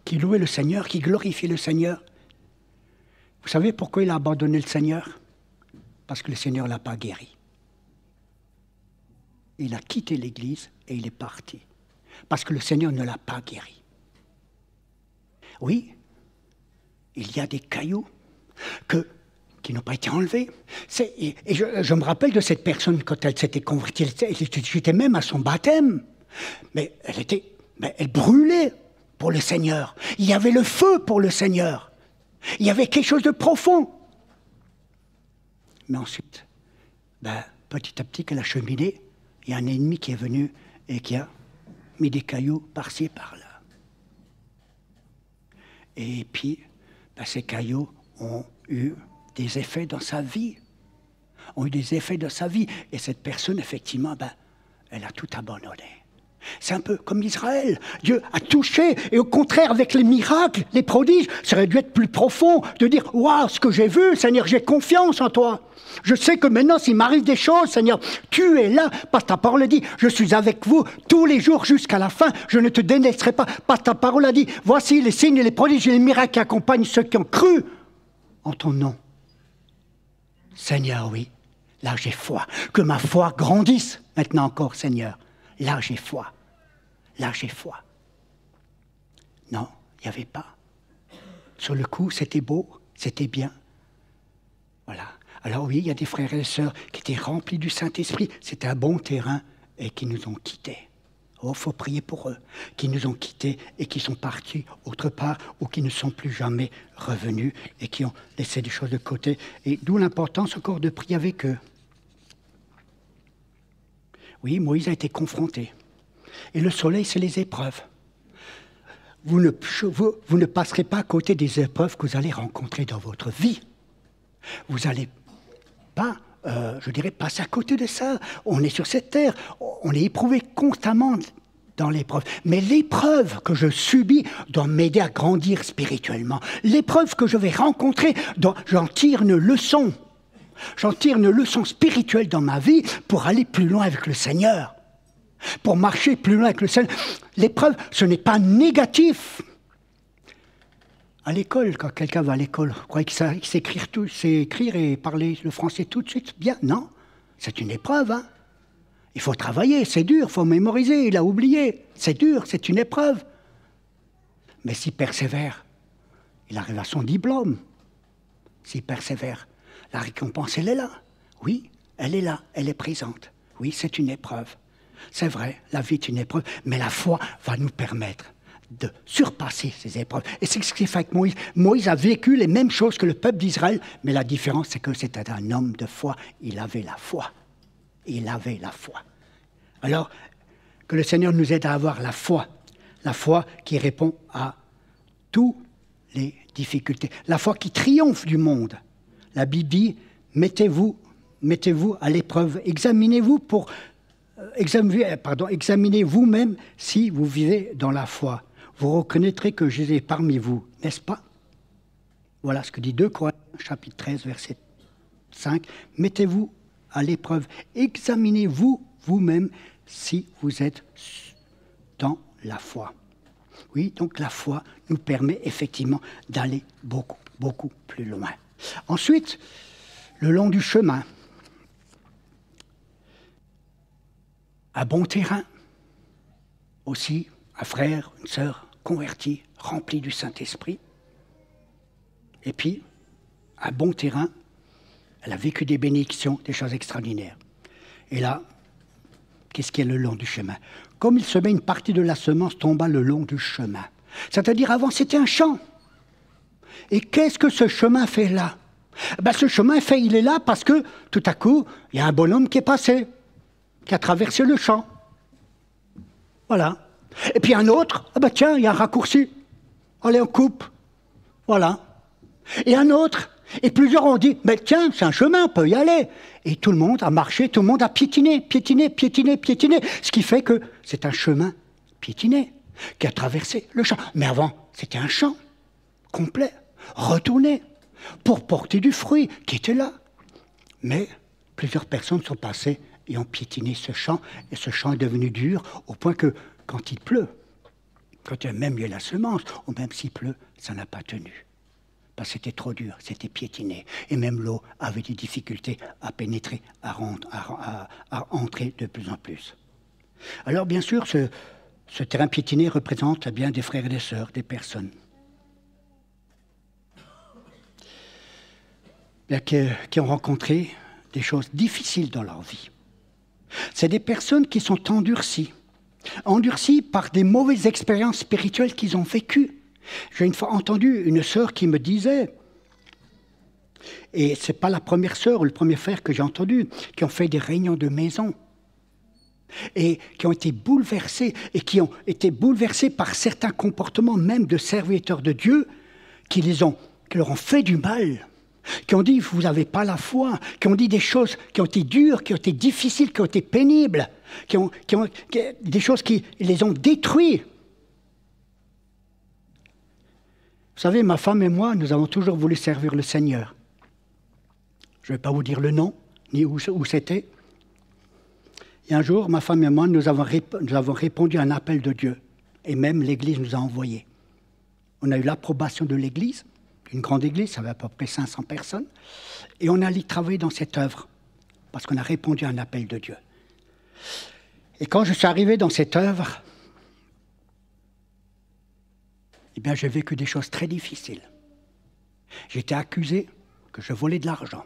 qui louait le Seigneur, qui glorifiait le Seigneur. Vous savez pourquoi il a abandonné le Seigneur? Parce que le Seigneur ne l'a pas guéri. Il a quitté l'Église et il est parti. Parce que le Seigneur ne l'a pas guéri. Oui, il y a des cailloux qui n'ont pas été enlevés. Et je me rappelle de cette personne, quand elle s'était convertie, j'étais même à son baptême. Mais elle brûlait pour le Seigneur. Il y avait le feu pour le Seigneur. Il y avait quelque chose de profond. Mais ensuite, petit à petit, qu'elle a cheminé, il y a un ennemi qui est venu et qui a mis des cailloux par-ci et par-là. Et puis, ces cailloux ont eu des effets dans sa vie. Et cette personne, effectivement, elle a tout abandonné. C'est un peu comme Israël. Dieu a touché, et au contraire, avec les miracles, les prodiges, ça aurait dû être plus profond, de dire « Waouh, ce que j'ai vu, Seigneur, j'ai confiance en toi. Je sais que maintenant, s'il m'arrive des choses, Seigneur, tu es là. Parce que ta parole a dit, je suis avec vous tous les jours jusqu'à la fin. Je ne te délaisserai pas. Parce que ta parole a dit, voici les signes, les prodiges et les miracles qui accompagnent ceux qui ont cru en ton nom. Seigneur, oui, là j'ai foi. Que ma foi grandisse maintenant encore, Seigneur. Là j'ai foi. Non, il n'y avait pas. Sur le coup, c'était beau, c'était bien. Voilà. Alors oui, il y a des frères et sœurs qui étaient remplis du Saint-Esprit. C'était un bon terrain et qui nous ont quittés. Oh, il faut prier pour eux, qui nous ont quittés et qui sont partis autre part ou qui ne sont plus jamais revenus et qui ont laissé des choses de côté. Et d'où l'importance encore de prier avec eux. Oui, Moïse a été confronté. Et le soleil, c'est les épreuves. Vous ne passerez pas à côté des épreuves que vous allez rencontrer dans votre vie. Vous n'allez pas, passer à côté de ça. On est sur cette terre, on est éprouvé constamment dans l'épreuve. Mais l'épreuve que je subis doit m'aider à grandir spirituellement. L'épreuve que je vais rencontrer, j'en tire une leçon. J'en tire une leçon spirituelle dans ma vie pour aller plus loin avec le Seigneur. Pour marcher plus loin avec le Seigneur. L'épreuve, ce n'est pas négatif. À l'école, quand quelqu'un va à l'école, vous croyez qu'il sait écrire et parler le français tout de suite? Bien, non. C'est une épreuve. Hein. Il faut travailler, c'est dur, il faut mémoriser, il a oublié. C'est dur, c'est une épreuve. Mais s'il persévère, il arrive à son diplôme. S'il persévère, la récompense, elle est là. Oui, elle est là, elle est présente. Oui, c'est une épreuve. C'est vrai, la vie est une épreuve, mais la foi va nous permettre de surpasser ces épreuves. Et c'est ce qu'il fait avec Moïse. Moïse a vécu les mêmes choses que le peuple d'Israël, mais la différence, c'est que c'était un homme de foi. Il avait la foi. Il avait la foi. Alors, que le Seigneur nous aide à avoir la foi qui répond à toutes les difficultés, la foi qui triomphe du monde. La Bible dit, mettez-vous à l'épreuve, examinez vous-même si vous vivez dans la foi. Vous reconnaîtrez que Jésus est parmi vous, n'est-ce pas? Voilà ce que dit 2 Corinthiens, chapitre 13, verset 5. Mettez-vous à l'épreuve, examinez-vous vous-même si vous êtes dans la foi. Oui, donc la foi nous permet effectivement d'aller beaucoup, beaucoup plus loin. Ensuite, le long du chemin, un bon terrain, aussi un frère, une sœur convertis, remplis du Saint-Esprit. Et puis, un bon terrain, elle a vécu des bénédictions, des choses extraordinaires. Et là, qu'est-ce qu'il y a le long du chemin? Comme il semait, une partie de la semence tomba le long du chemin. C'est-à-dire, avant, c'était un champ. Et qu'est-ce que ce chemin fait là? Ce chemin fait, il est là parce que, tout à coup, il y a un bonhomme qui est passé, qui a traversé le champ. Voilà. Et puis un autre, tiens, il y a un raccourci. Allez, on coupe. Voilà. Et un autre, et plusieurs ont dit, mais tiens, c'est un chemin, on peut y aller. Et tout le monde a marché, tout le monde a piétiné. Ce qui fait que c'est un chemin piétiné qui a traversé le champ. Mais avant, c'était un champ complet, retourné, pour porter du fruit qui était là. Mais plusieurs personnes sont passées et ont piétiné ce champ, et ce champ est devenu dur, au point que quand il pleut, quand il y a même eu la semence, ou même s'il pleut, ça n'a pas tenu. Parce que c'était trop dur, c'était piétiné. Et même l'eau avait des difficultés à pénétrer, à entrer de plus en plus. Alors bien sûr, ce terrain piétiné représente bien des frères et des sœurs, des personnes qui ont rencontré des choses difficiles dans leur vie. C'est des personnes qui sont endurcies par des mauvaises expériences spirituelles qu'ils ont vécues. J'ai une fois entendu une sœur qui me disait, et ce n'est pas la première sœur ou le premier frère que j'ai entendu, qui ont fait des réunions de maison et qui ont été bouleversés par certains comportements même de serviteurs de Dieu qui leur ont fait du mal, qui ont dit vous n'avez pas la foi, qui ont dit des choses qui ont été dures, qui ont été difficiles, qui ont été pénibles, des choses qui les ont détruits. Vous savez, ma femme et moi, nous avons toujours voulu servir le Seigneur. Je ne vais pas vous dire le nom, ni où c'était. Et un jour, ma femme et moi, nous avons répondu à un appel de Dieu. Et même l'Église nous a envoyés. On a eu l'approbation de l'Église, une grande Église, ça avait à peu près 500 personnes. Et on allait travailler dans cette œuvre, parce qu'on a répondu à un appel de Dieu. Et quand je suis arrivé dans cette œuvre, j'ai vécu des choses très difficiles. J'étais accusé que je volais de l'argent.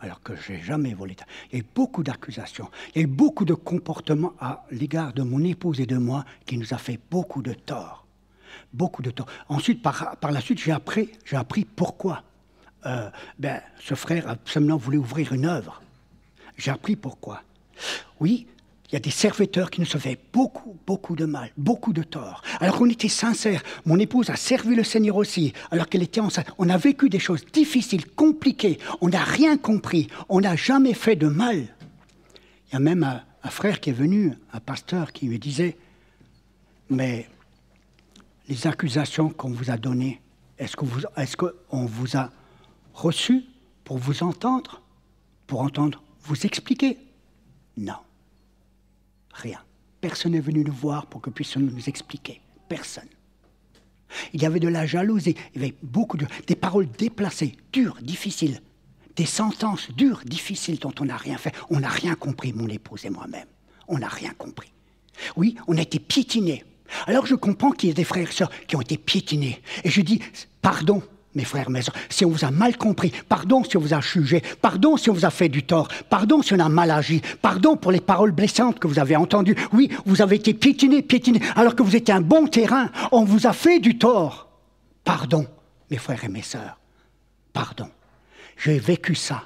alors que je n'ai jamais volé. Il y a eu beaucoup d'accusations, il y a eu beaucoup de comportements à l'égard de mon épouse et de moi qui nous a fait beaucoup de tort. Beaucoup de tort. Ensuite, par la suite, j'ai appris pourquoi. Ce frère absolument voulait ouvrir une œuvre. J'ai appris pourquoi. Oui, il y a des serviteurs qui nous ont fait beaucoup de mal, beaucoup de tort. Alors qu'on était sincères, mon épouse a servi le Seigneur aussi, alors qu'elle était enceinte. On a vécu des choses difficiles, compliquées, on n'a rien compris, on n'a jamais fait de mal. Il y a même un frère qui est venu, un pasteur, qui me disait, mais les accusations qu'on vous a données, est-ce qu'on vous a reçu pour vous entendre, vous expliquer? Non. Rien. Personne n'est venu nous voir pour que puissions nous expliquer. Personne. Il y avait de la jalousie, il y avait des paroles déplacées, dures, difficiles, des sentences dures, difficiles dont on n'a rien fait. On n'a rien compris, mon épouse et moi-même. On n'a rien compris. Oui, on a été piétinés. Alors je comprends qu'il y ait des frères et sœurs qui ont été piétinés. Et je dis, pardon, mes frères, mes sœurs, si on vous a mal compris, pardon si on vous a jugé, pardon si on vous a fait du tort, pardon si on a mal agi, pardon pour les paroles blessantes que vous avez entendues. Oui, vous avez été piétinés, alors que vous étiez un bon terrain, on vous a fait du tort. Pardon, mes frères et mes sœurs, pardon. J'ai vécu ça.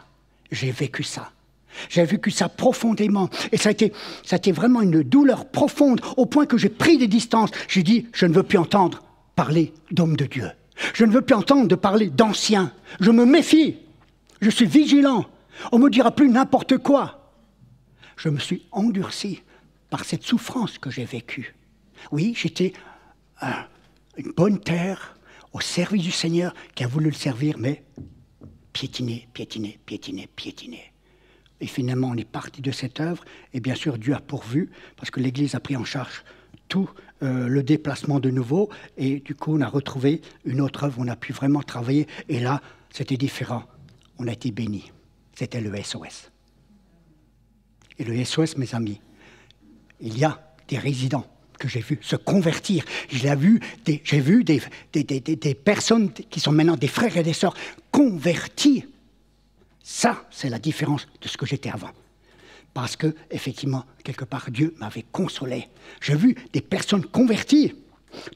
J'ai vécu ça profondément. Et ça a été vraiment une douleur profonde, au point que j'ai pris des distances. J'ai dit, je ne veux plus entendre parler d'hommes de Dieu. Je ne veux plus entendre de parler d'anciens. Je me méfie. Je suis vigilant. On ne me dira plus n'importe quoi. Je me suis endurci par cette souffrance que j'ai vécue. Oui, j'étais une bonne terre au service du Seigneur qui a voulu le servir, mais piétiné. Et finalement, on est parti de cette œuvre. Et bien sûr, Dieu a pourvu, parce que l'Église a pris en charge tout le déplacement de nouveau. Et du coup, on a retrouvé une autre œuvre, on a pu vraiment travailler. Et là, c'était différent. On a été bénis. C'était le SOS. Et le SOS, mes amis, il y a des résidents que j'ai vus se convertir. J'ai vu des personnes qui sont maintenant des frères et des sœurs convertis. Ça, c'est la différence de ce que j'étais avant. Parce que, effectivement, quelque part, Dieu m'avait consolé. J'ai vu des personnes converties,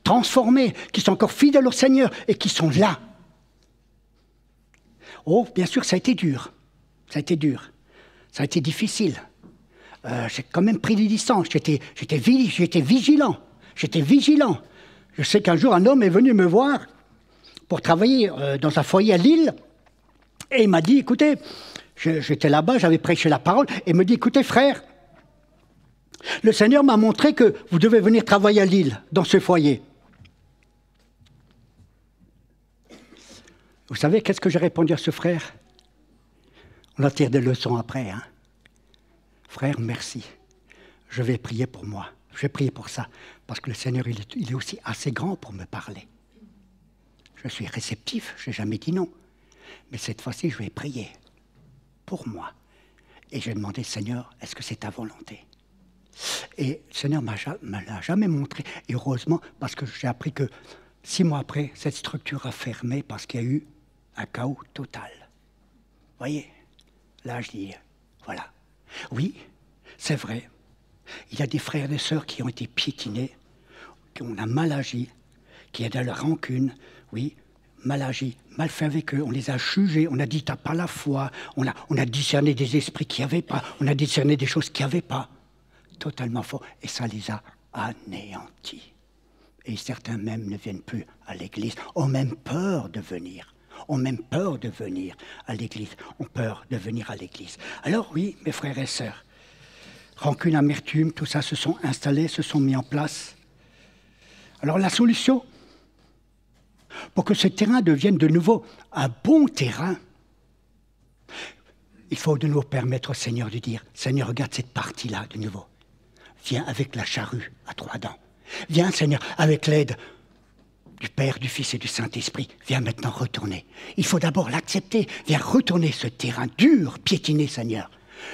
transformées, qui sont encore fidèles au Seigneur et qui sont là. Oh, bien sûr, ça a été dur. Ça a été difficile. J'ai quand même pris des distances. J'étais vigilant. Je sais qu'un jour, un homme est venu me voir pour travailler dans un foyer à Lille. Et il m'a dit, écoutez, j'étais là-bas, j'avais prêché la parole, et il me dit, écoutez frère, le Seigneur m'a montré que vous devez venir travailler à Lille, dans ce foyer. Vous savez, qu'est-ce que j'ai répondu à ce frère? On en tire des leçons après. Hein. Frère, merci. Je vais prier pour moi. Je vais prier pour ça, parce que le Seigneur, il est aussi assez grand pour me parler. Je suis réceptif, je n'ai jamais dit non. Mais cette fois-ci, je vais prier pour moi. Et j'ai demandé, Seigneur, est-ce que c'est ta volonté? Et le Seigneur ne me l'a jamais montré. Et heureusement, parce que j'ai appris que 6 mois après, cette structure a fermé parce qu'il y a eu un chaos total. Vous voyez? Là, je dis, voilà. Oui, c'est vrai. Il y a des frères et des sœurs qui ont été piétinés, qui ont mal agi, qui ont de la rancune, oui, mal agi, mal fait avec eux, on les a jugés, on a dit t'as pas la foi, on a discerné des esprits qui n'y avaient pas, on a discerné des choses qui n'y avaient pas. Totalement faux. Et ça les a anéantis. Et certains même ne viennent plus à l'église, ont même peur de venir. À l'église, ont peur de venir à l'église. Alors oui, mes frères et sœurs, rancune, amertume, tout ça se sont installés, se sont mis en place. Alors la solution, pour que ce terrain devienne de nouveau un bon terrain, il faut de nouveau permettre au Seigneur de dire, Seigneur, regarde cette partie-là de nouveau. Viens avec la charrue à 3 dents. Viens, Seigneur, avec l'aide du Père, du Fils et du Saint-Esprit. Viens maintenant retourner. Il faut d'abord l'accepter. Viens retourner ce terrain dur, piétiné, Seigneur.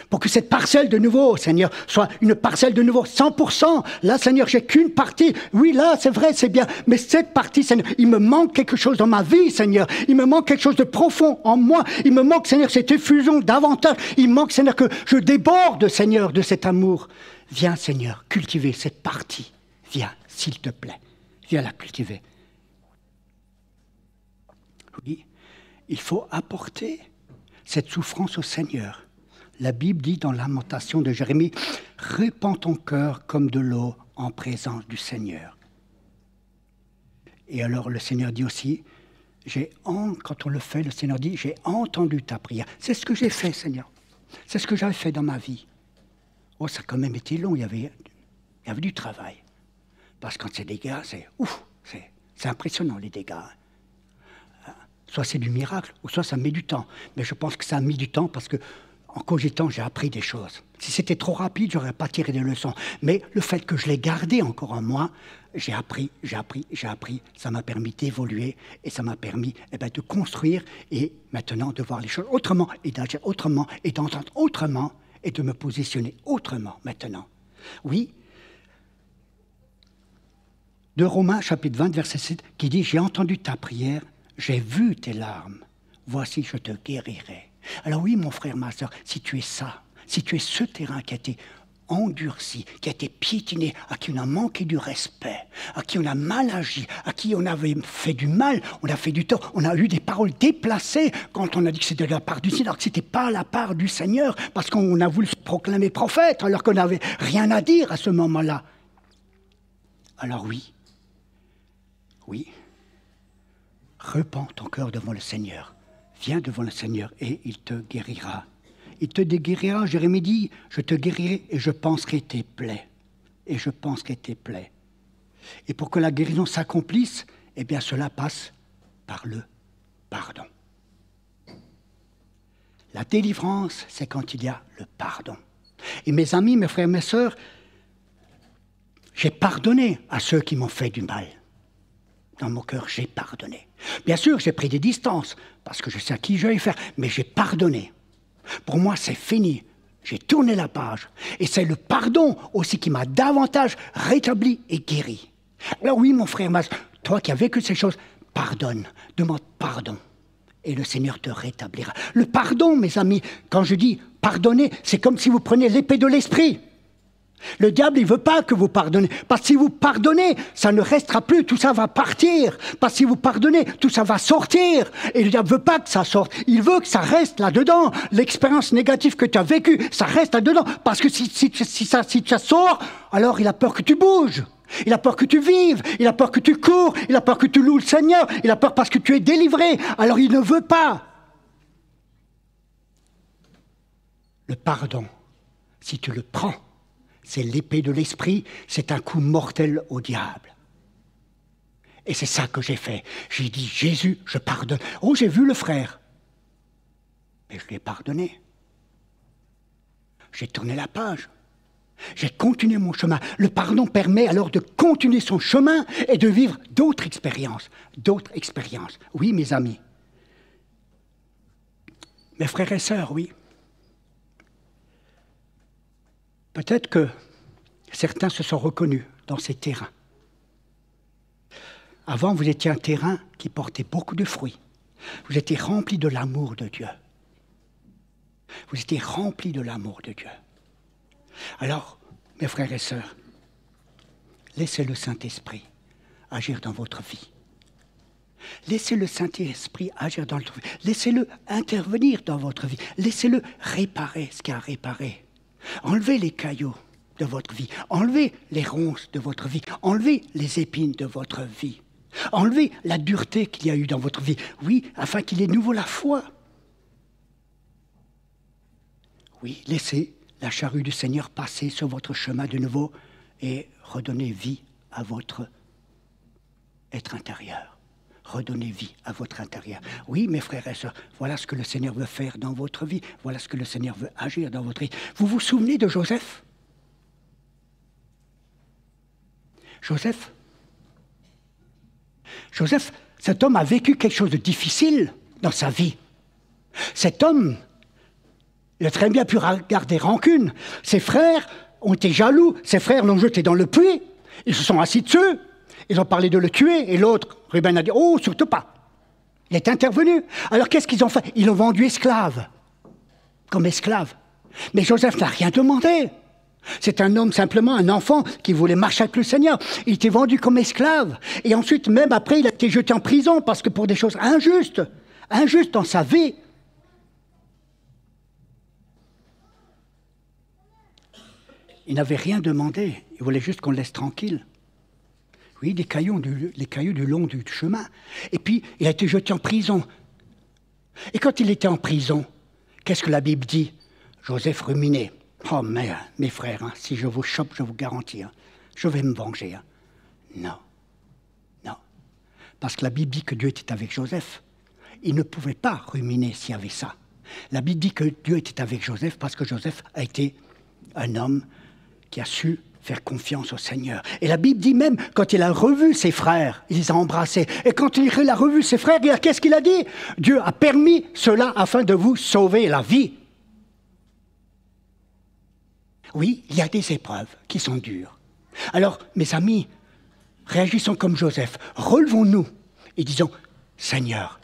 Pour que cette parcelle de nouveau, Seigneur, soit une parcelle de nouveau 100%. Là, Seigneur, j'ai qu'une partie. Oui, là, c'est vrai, c'est bien. Mais cette partie, Seigneur, il me manque quelque chose dans ma vie, Seigneur. Il me manque quelque chose de profond en moi. Il me manque, Seigneur, cette effusion davantage. Il me manque, Seigneur, que je déborde, Seigneur, de cet amour. Viens, Seigneur, cultiver cette partie. Viens, s'il te plaît. Viens la cultiver. Oui, il faut apporter cette souffrance au Seigneur. La Bible dit dans Lamentation de Jérémie, « Répands ton cœur comme de l'eau en présence du Seigneur. » Et alors le Seigneur dit aussi, quand on le fait, le Seigneur dit, « J'ai entendu ta prière. » C'est ce que j'ai fait, Seigneur. C'est ce que j'avais fait dans ma vie. Oh, ça a quand même été long, il y avait du travail. Parce que quand c'est des dégâts, c'est impressionnant les dégâts. Soit c'est du miracle, ou soit ça met du temps. Mais je pense que ça a mis du temps parce que en cogitant, j'ai appris des choses. Si c'était trop rapide, je n'aurais pas tiré des leçons. Mais le fait que je l'ai gardé encore en moi, j'ai appris. Ça m'a permis d'évoluer et ça m'a permis de construire et maintenant de voir les choses autrement et d'agir autrement et d'entendre autrement et de me positionner autrement maintenant. Oui. De Romains, chapitre 20, verset 7, qui dit « J'ai entendu ta prière, j'ai vu tes larmes, voici je te guérirai. » Alors oui, mon frère, ma soeur, si tu es ça, si tu es ce terrain qui a été endurci, qui a été piétiné, à qui on a manqué du respect, à qui on a mal agi, à qui on avait fait du mal, on a fait du tort, on a eu des paroles déplacées quand on a dit que c'était de la part du Seigneur, alors que ce n'était pas la part du Seigneur, parce qu'on a voulu se proclamer prophète, alors qu'on n'avait rien à dire à ce moment-là. Alors oui, repends ton cœur devant le Seigneur. Viens devant le Seigneur et il te guérira. Il te guérira, Jérémie dit, je te guérirai et je panserai tes plaies. Et je panserai tes plaies. Et pour que la guérison s'accomplisse, eh bien cela passe par le pardon. La délivrance, c'est quand il y a le pardon. Et mes amis, mes frères, mes sœurs, j'ai pardonné à ceux qui m'ont fait du mal. Dans mon cœur, j'ai pardonné. Bien sûr, j'ai pris des distances, parce que je sais à qui je vais faire, mais j'ai pardonné. Pour moi, c'est fini. J'ai tourné la page. Et c'est le pardon aussi qui m'a davantage rétabli et guéri. Alors oui, mon frère, toi qui as vécu ces choses, pardonne, demande pardon. Et le Seigneur te rétablira. Le pardon, mes amis, quand je dis pardonner, c'est comme si vous preniez l'épée de l'esprit. Le diable, il ne veut pas que vous pardonnez. Parce que si vous pardonnez, ça ne restera plus, tout ça va partir. Parce que si vous pardonnez, tout ça va sortir. Et le diable ne veut pas que ça sorte. Il veut que ça reste là-dedans. L'expérience négative que tu as vécue, ça reste là-dedans. Parce que si ça sort, alors il a peur que tu bouges. Il a peur que tu vives. Il a peur que tu cours. Il a peur que tu loues le Seigneur. Il a peur parce que tu es délivré. Alors il ne veut pas. Le pardon, si tu le prends, c'est l'épée de l'esprit, c'est un coup mortel au diable. Et c'est ça que j'ai fait. J'ai dit, Jésus, je pardonne. Oh, j'ai vu le frère. Mais je l'ai pardonné. J'ai tourné la page. J'ai continué mon chemin. Le pardon permet alors de continuer son chemin et de vivre d'autres expériences. D'autres expériences. Oui, mes amis. Mes frères et sœurs, oui. Peut-être que certains se sont reconnus dans ces terrains. Avant, vous étiez un terrain qui portait beaucoup de fruits. Vous étiez rempli de l'amour de Dieu. Vous étiez rempli de l'amour de Dieu. Alors, mes frères et sœurs, laissez le Saint-Esprit agir dans votre vie. Laissez le Saint-Esprit agir dans votre vie. Laissez-le intervenir dans votre vie. Laissez-le réparer ce qu'il y a à réparer. Enlevez les cailloux de votre vie. Enlevez les ronces de votre vie. Enlevez les épines de votre vie. Enlevez la dureté qu'il y a eu dans votre vie. Oui, afin qu'il ait de nouveau la foi. Oui, laissez la charrue du Seigneur passer sur votre chemin de nouveau et redonner vie à votre être intérieur. Redonnez vie à votre intérieur. Oui, mes frères et sœurs, voilà ce que le Seigneur veut faire dans votre vie. Voilà ce que le Seigneur veut agir dans votre vie. Vous vous souvenez de Joseph ? Joseph, cet homme a vécu quelque chose de difficile dans sa vie. Cet homme, Il a très bien pu garder rancune. Ses frères ont été jaloux. Ses frères l'ont jeté dans le puits. Ils se sont assis dessus. Ils ont parlé de le tuer. Et l'autre, Ruben, a dit « Oh, surtout pas !» Il est intervenu. Alors qu'est-ce qu'ils ont fait? Ils l'ont vendu esclave. Comme esclave. Mais Joseph n'a rien demandé. C'est un homme, simplement un enfant, qui voulait marcher avec le Seigneur. Il était vendu comme esclave. Et ensuite, même après, il a été jeté en prison parce que pour des choses injustes dans sa vie. Il n'avait rien demandé. Il voulait juste qu'on le laisse tranquille. Oui, les cailloux du long du chemin. Et puis, il a été jeté en prison. Et quand il était en prison, qu'est-ce que la Bible dit? Joseph ruminait. Oh, mais, mes frères, hein, si je vous chope, je vous garantis, hein, je vais me venger. Hein. Non. Parce que la Bible dit que Dieu était avec Joseph. Il ne pouvait pas ruminer s'il y avait ça. La Bible dit que Dieu était avec Joseph parce que Joseph a été un homme qui a su faire confiance au Seigneur. Et la Bible dit même, quand il a revu ses frères, il les a embrassés. Et quand il a revu ses frères, qu'est-ce qu'il a dit? Dieu a permis cela afin de vous sauver la vie. Oui, il y a des épreuves qui sont dures. Alors, mes amis, réagissons comme Joseph. Relevons-nous et disons, Seigneur,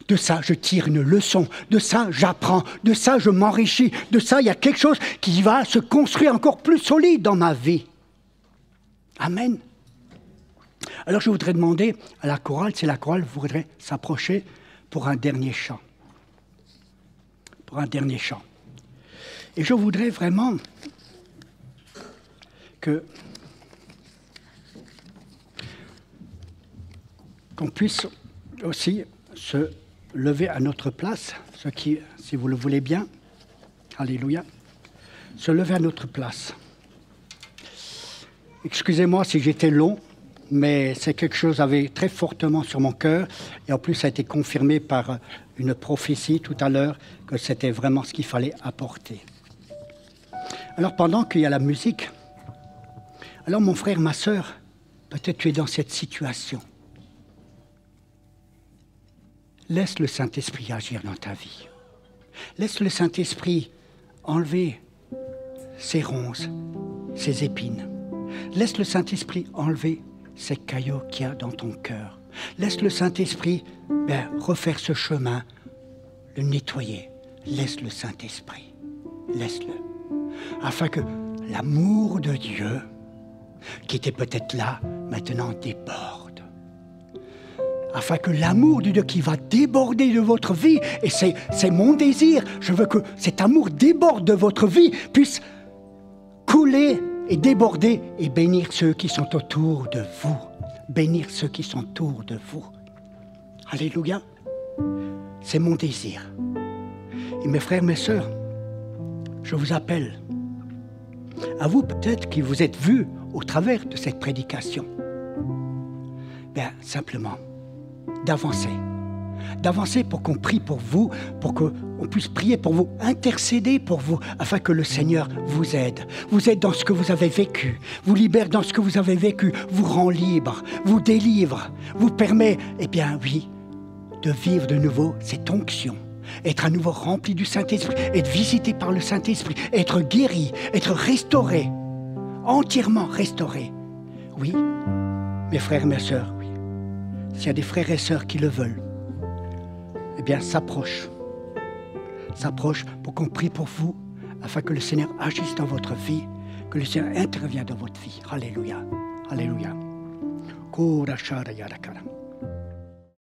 de ça, je tire une leçon. De ça, j'apprends. De ça, je m'enrichis. De ça, il y a quelque chose qui va se construire encore plus solide dans ma vie. Amen. Alors, je voudrais demander à la chorale, si la chorale voudrait s'approcher pour un dernier chant. Pour un dernier chant. Et je voudrais vraiment qu'on puisse aussi se lever à notre place, ce qui, si vous le voulez bien, alléluia, se lever à notre place. Excusez-moi si j'étais long, mais c'est quelque chose qui avait très fortement sur mon cœur, et en plus ça a été confirmé par une prophétie tout à l'heure, que c'était vraiment ce qu'il fallait apporter. Alors pendant qu'il y a la musique, alors mon frère, ma sœur, peut-être tu es dans cette situation. Laisse le Saint-Esprit agir dans ta vie. Laisse le Saint-Esprit enlever ces ronces, ces épines. Laisse le Saint-Esprit enlever ces cailloux qu'il y a dans ton cœur. Laisse le Saint-Esprit refaire ce chemin, le nettoyer. Laisse le Saint-Esprit. Laisse-le. Afin que l'amour de Dieu, qui était peut-être là, maintenant déborde. Afin que l'amour de Dieu qui va déborder de votre vie, et c'est mon désir, je veux que cet amour déborde de votre vie, puisse couler et déborder et bénir ceux qui sont autour de vous. Bénir ceux qui sont autour de vous. Alléluia. C'est mon désir. Et mes frères, mes sœurs, je vous appelle, à vous peut-être qui vous êtes vus au travers de cette prédication, simplement, d'avancer pour qu'on prie pour vous, pour qu'on puisse prier pour vous, intercéder pour vous, afin que le Seigneur vous aide dans ce que vous avez vécu, vous libère dans ce que vous avez vécu, vous rend libre, vous délivre, vous permet, de vivre de nouveau cette onction, être à nouveau rempli du Saint-Esprit, être visité par le Saint-Esprit, être guéri, être restauré, entièrement restauré. Oui, mes frères et mes sœurs, oui. S'il y a des frères et sœurs qui le veulent, s'approche pour qu'on prie pour vous, afin que le Seigneur agisse dans votre vie, que le Seigneur intervienne dans votre vie. Alléluia. Alléluia.